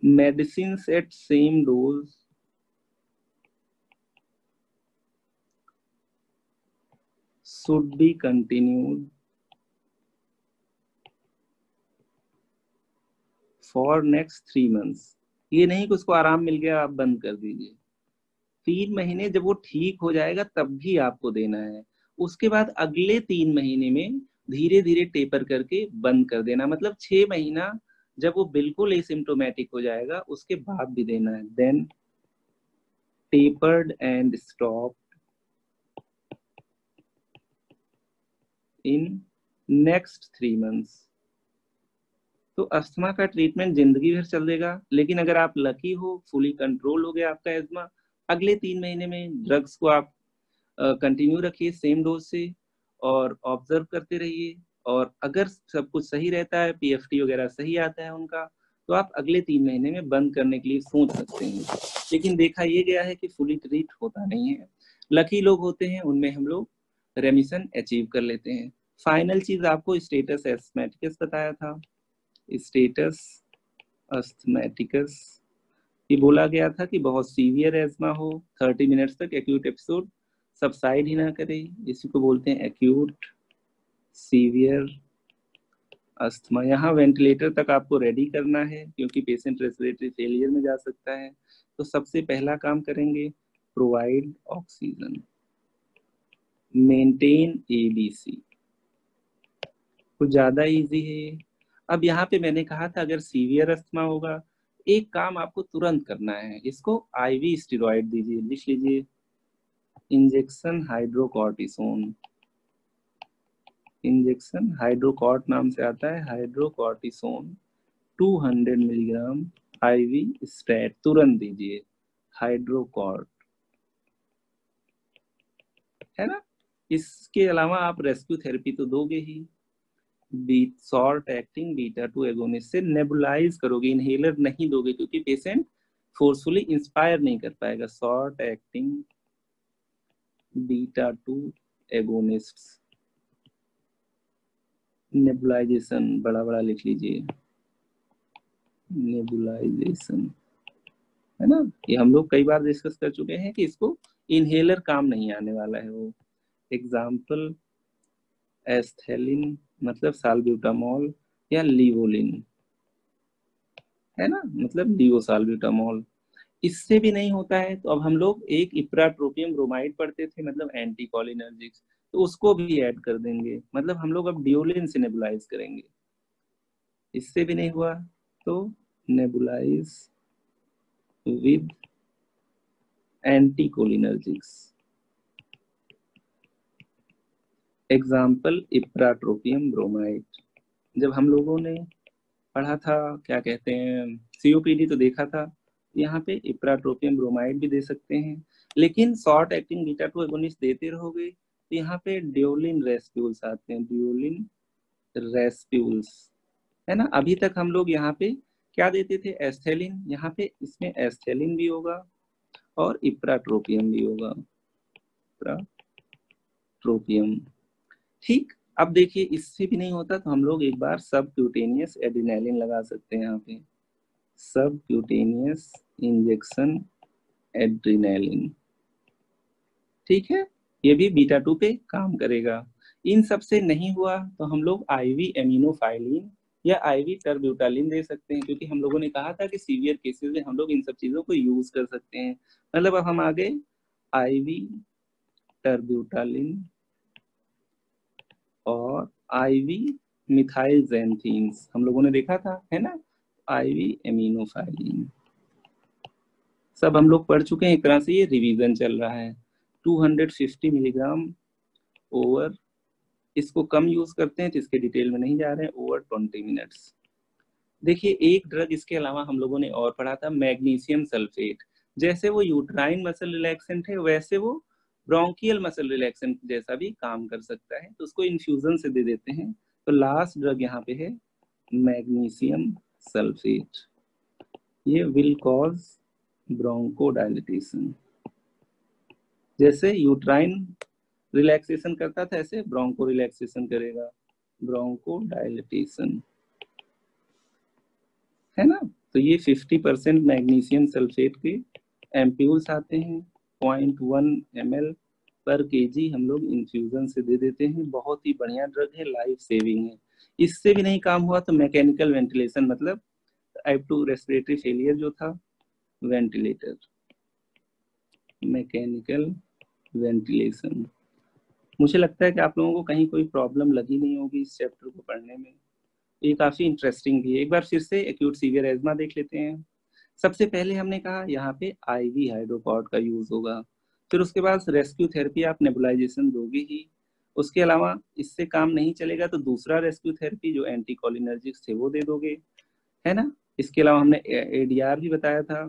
medicines at same dose should be continued for next 3 months। ये नहीं कि उसको आराम मिल गया आप बंद कर दीजिए, 3 महीने जब वो ठीक हो जाएगा तब भी आपको देना है। उसके बाद अगले 3 महीने में धीरे धीरे टेपर करके बंद कर देना, मतलब 6 महीना जब वो बिल्कुल एसिम्टोमेटिक हो जाएगा उसके बाद भी देना है। Then tapered and stop in next 3 months. तो अस्थमा का ट्रीटमेंट जिंदगी भर चलेगा, लेकिन अगर आप लकी हो फुली कंट्रोल हो गया आपका एस्थमा, अगले 3 महीने में ड्रग्स को आप कंटिन्यू रखिए सेम डोज से और ऑब्जर्व करते रहिए। और अगर सब कुछ सही रहता है, पीएफटी वगैरह सही आता है उनका, तो आप अगले 3 महीने में बंद करने के लिए सोच सकते हैं। लेकिन देखा ये गया है कि फुली ट्रीट होता नहीं है, लकी लोग होते हैं उनमें हम लोग रेमिशन अचीव कर लेते हैं। फाइनल चीज आपको स्टेटस एस्थमेटिकस बताया था, स्टेटस अस्थमेटिकस ये बोला गया था कि बहुत सीवियर एज्मा हो, 30 मिनट्स तक एक्यूट एपिसोड सबसाइड ही ना करे, इसी को बोलते हैं एक्यूट सीवियर अस्थमा। यहाँ वेंटिलेटर तक आपको रेडी करना है क्योंकि पेशेंट रेस्पिरेटरी फेलियर में जा सकता है। तो सबसे पहला काम करेंगे प्रोवाइड ऑक्सीजन, मेंटेन एबीसी, कुछ ज्यादा इजी है। अब यहाँ पे मैंने कहा था अगर सीवियर अस्थमा होगा एक काम आपको तुरंत करना है, इसको आईवी स्टेरॉइड दीजिए, लिख लीजिए इंजेक्शन हाइड्रोकॉर्टिसोन। इंजेक्शन हाइड्रोकॉर्ट नाम से आता है, हाइड्रोकॉर्टिसोन 200 मिलीग्राम आईवी स्टैट तुरंत दीजिए, हाइड्रोकॉर्ट, है ना। इसके अलावा आप रेस्क्यू थेरेपी तो दोगे ही, शॉर्ट एक्टिंग बीटा 2 एगोनिस्ट से नेबुलाइज करोगे, इनहेलर नहीं दोगे क्योंकि पेशेंट फोर्सफुली इंस्पायर नहीं कर पाएगा। Short acting beta 2 agonist, nebulisation बड़ा बड़ा लिख लीजिए, नेबुलाइजेशन, है ना। ये हम लोग कई बार डिस्कस कर चुके हैं कि इसको इनहेलर काम नहीं आने वाला है वो। एग्जाम्पल एस्थेलिन मतलब साल्ब्यूटामॉल या लीवोलिन, है ना, मतलब लिवोसाल्ब्यूटामॉल। इससे भी नहीं होता है तो अब हम लोग एक इप्राट्रोपियम ब्रोमाइड पढ़ते थे, मतलब एंटीकोलिनर्जिक्स, तो उसको भी ऐड कर देंगे, मतलब हम लोग अब डिओलिन से नेबुलाइज करेंगे। इससे भी नहीं हुआ तो nebulise with anticholinergics. Example ipratropium bromide. जब हम लोगों ने पढ़ा था, क्या कहते हैं, COPD तो देखा था। यहाँ पे इप्राट्रोपियम ब्रोमाइड भी दे सकते हैं, लेकिन शॉर्ट एक्टिंग बीटा 2 एगोनिस्ट देते रहोगे तो यहाँ पे ड्यूलिन रेस्प्यूल्स आते हैं, ड्यूलिन रेस्प्यूल्स, है ना। अभी तक हम लोग यहाँ पे क्या देते थे, एस्थेलिन, यहाँ पे इसमें एस्थेलिन भी होगा और इप्राट्रोपियम भी होगा, इप्राट्रोपियम। ठीक, अब देखिए इससे भी नहीं होता तो हम लोग एक बार सब क्यूटेनियस एड्रेनालिन लगा सकते हैं यहाँ पे, सब क्यूटेनियस इंजेक्शन एड्रेनालिन, ठीक है, ये भी बीटा 2 पे काम करेगा। इन सब से नहीं हुआ तो हम लोग IV एमिनोफाइलिन या IV टर्ब्यूटालिन दे सकते हैं, क्योंकि हम लोगों ने कहा था कि सीवियर केसेस में हम लोग इन सब चीजों को यूज कर सकते हैं। मतलब अब हम आ गए IV टर्ब्यूटालिन और IV मिथाइल ज़ैंथीन्स हम लोगों ने देखा था, है ना, IV एमिनोफाइलिन सब हम लोग पढ़ चुके हैं। एक तरह से ये रिवीजन चल रहा है। 250 मिलीग्राम ओवर, इसको कम यूज करते हैं तो इसके डिटेल में नहीं जा रहे हैं, ओवर 20 मिनट्स। देखिए एक ड्रग इसके अलावा हम लोगों ने और पढ़ा था, मैग्नीशियम सल्फेट। जैसे वो यूट्राइन मसल रिलैक्सेंट है, वैसे वो ब्रोंकियल मसल रिलैक्सेंट जैसा भी काम कर सकता है, तो उसको इन्फ्यूजन से दे देते हैं। तो लास्ट ड्रग यहाँ पे है मैग्नीशियम सल्फेट, ये विल कॉज ब्रोंकोडायलिटेशन। जैसे यूट्राइन रिलैक्सेशन करता था, ऐसे ब्रोंको रिलैक्सेशन करेगा, ब्रोंकोडायलिटेशन, है ना। तो ये 50% मैग्नीशियम सल्फेट के एम्प्यूल्स आते हैं, 0.1 ml पर kg हम लोग इन्फ्यूजन से दे देते हैं। बहुत ही बढ़िया ड्रग है, लाइफ सेविंग है। इससे भी नहीं काम हुआ तो मैकेनिकल वेंटिलेशन, मतलब टाइप 2 रेस्पिरेटरी फेलियर जो था, वेंटिलेटर, मैकेनिकल वेंटिलेशन। मुझे लगता है कि आप लोगों को कहीं कोई प्रॉब्लम लगी नहीं होगी इस चैप्टर को पढ़ने में, ये काफी इंटरेस्टिंग भी है। एक बार फिर से एक्यूट सीवियर एज्मा देख लेते हैं। सबसे पहले हमने कहा यहाँ पे IV हाइड्रोकॉर्ड का यूज होगा, फिर उसके बाद रेस्क्यू थेरेपी, आप नेबुलाइजेशन दोगे ही। उसके अलावा इससे काम नहीं चलेगा तो दूसरा रेस्क्यू थेरेपी जो एंटीकोलिनर्जिक्स थे वो दे दोगे, है ना। इसके अलावा हमने ADR भी बताया था।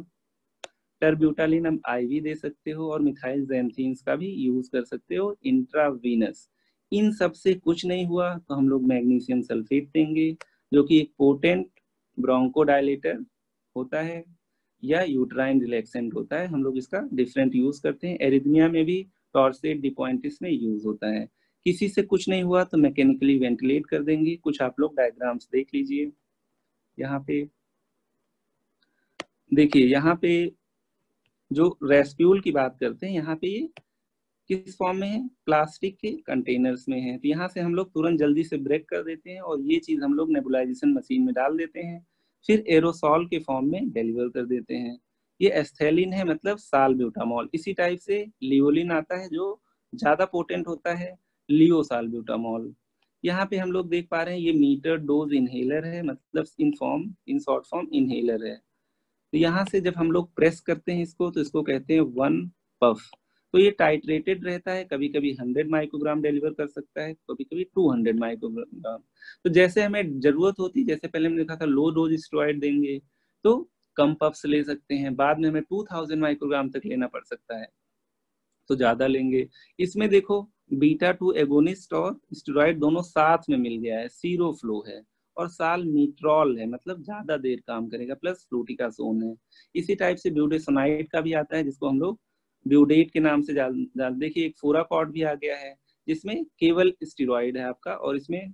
टर्ब्यूटालिन हम IV दे सकते हो और मिथाइल ज़ैंथीन्स का भी यूज कर सकते हो इंट्रावीनस। इन सब से कुछ नहीं हुआ तो हम लोग मैग्नीशियम सल्फेट देंगे, जो कि एक पोटेंट ब्रोंकोडायलेटर होता है या यूट्राइन रिलैक्सेंट होता है। हम लोग इसका डिफरेंट यूज करते हैं। एरिथमिया में भी टॉर्सेट डिपॉइंटिस में यूज होता है। किसी से कुछ नहीं हुआ तो मैकेनिकली वेंटिलेट कर देंगे। कुछ आप लोग डायग्राम्स देख लीजिए। यहाँ पे देखिए, यहाँ पे जो रेस्प्यूल की बात करते हैं, यहाँ पे ये किस फॉर्म में है, प्लास्टिक के कंटेनर्स में है। तो यहाँ से हम लोग तुरंत जल्दी से ब्रेक कर देते हैं और ये चीज हम लोग नेबुलाइजेशन मशीन में डाल देते हैं, फिर एरोसॉल के फॉर्म में डिलीवर कर देते हैं। ये एस्थेलिन है, मतलब सालब्यूटामॉल। इसी टाइप से लियोलिन आता है जो ज्यादा पोटेंट होता है, लियो सालब्यूटामॉल। यहाँ पे हम लोग देख पा रहे हैं ये मीटर डोज इनहेलर है, मतलब इन शॉर्ट फॉर्म इनहेलर है। तो यहाँ से जब हम लोग प्रेस करते हैं इसको तो इसको कहते हैं 1 पफ। तो ये टाइट्रेटेड रहता है, कभी कभी 100 माइक्रोग्राम डिलीवर कर सकता है, कभी कभी 200 माइक्रोग्राम। तो जैसे हमें जरूरत होती, जैसे पहले हमने देखा था लो डोज स्टेरॉइड देंगे तो कम पफ्स ले सकते हैं, बाद में हमें 2000 माइक्रोग्राम तक लेना पड़ सकता है तो ज्यादा लेंगे। इसमें देखो बीटा 2 एगोनिस्ट और स्टेरॉइड दोनों साथ में मिल गया है, सीरो फ्लो है और सालमीट्रॉल है, मतलब ज्यादा देर काम करेगा, प्लस फ्लूटिकासोन है। इसी टाइप से ब्यूडेसोनाइड का भी आता है, जिसको हम लोग ब्यूडेट के नाम से जान देखिए। एक फोराकॉर्ड भी आ गया है जिसमें केवल स्टेरॉइड है आपका, और इसमें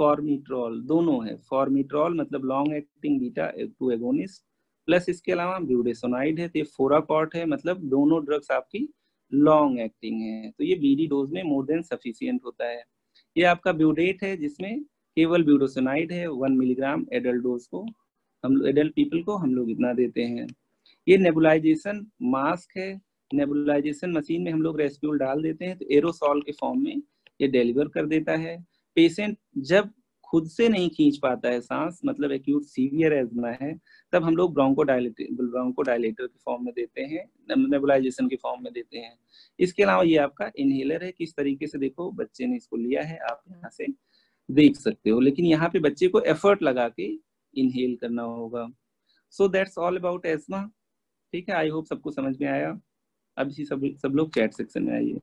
फॉर्मिट्रॉल दोनों है। फॉर्मिट्रॉल मतलब long acting beta 2 agonist, plus इसके अलावा ब्यूडेसोनाइड है। तो ये फोराकॉर्ड है, मतलब दोनों ड्रग्स आपकी लॉन्ग एक्टिंग है, तो ये BD डोज में मोर देन सफिशियंट होता है। ये आपका ब्यूडेट है जिसमें केवल ब्यूडोसोनाइड है, 1 मिलीग्राम एडल्ट डोज को, हम एडल्ट पीपल को हम लोग इतना देते हैं। ये नेबुलाइजेशन मास्क है, नेबुलाइजेशन मशीन में हम लोग रेस्प्यूल डाल देते हैं तो एरोसॉल के फॉर्म में ये डिलीवर कर देता है। पेशेंट जब खुद से नहीं खींच पाता है सांस, मतलब एक्यूट सीवियर एज्मा है, तब हम लोग ब्रोंकोडायलेटर के फॉर्म में देते हैं, नेबुलाइजेशन के फॉर्म में देते हैं। इसके अलावा ये आपका इनहेलर है, किस तरीके से देखो बच्चे ने इसको लिया है, आप यहाँ से देख सकते हो। लेकिन यहाँ पे बच्चे को एफर्ट लगा के इनहेल करना होगा। So that's all about ESMA. ठीक है, आई होप सबको समझ में आया। अब इसी सब लोग चैट सेक्शन में आइए।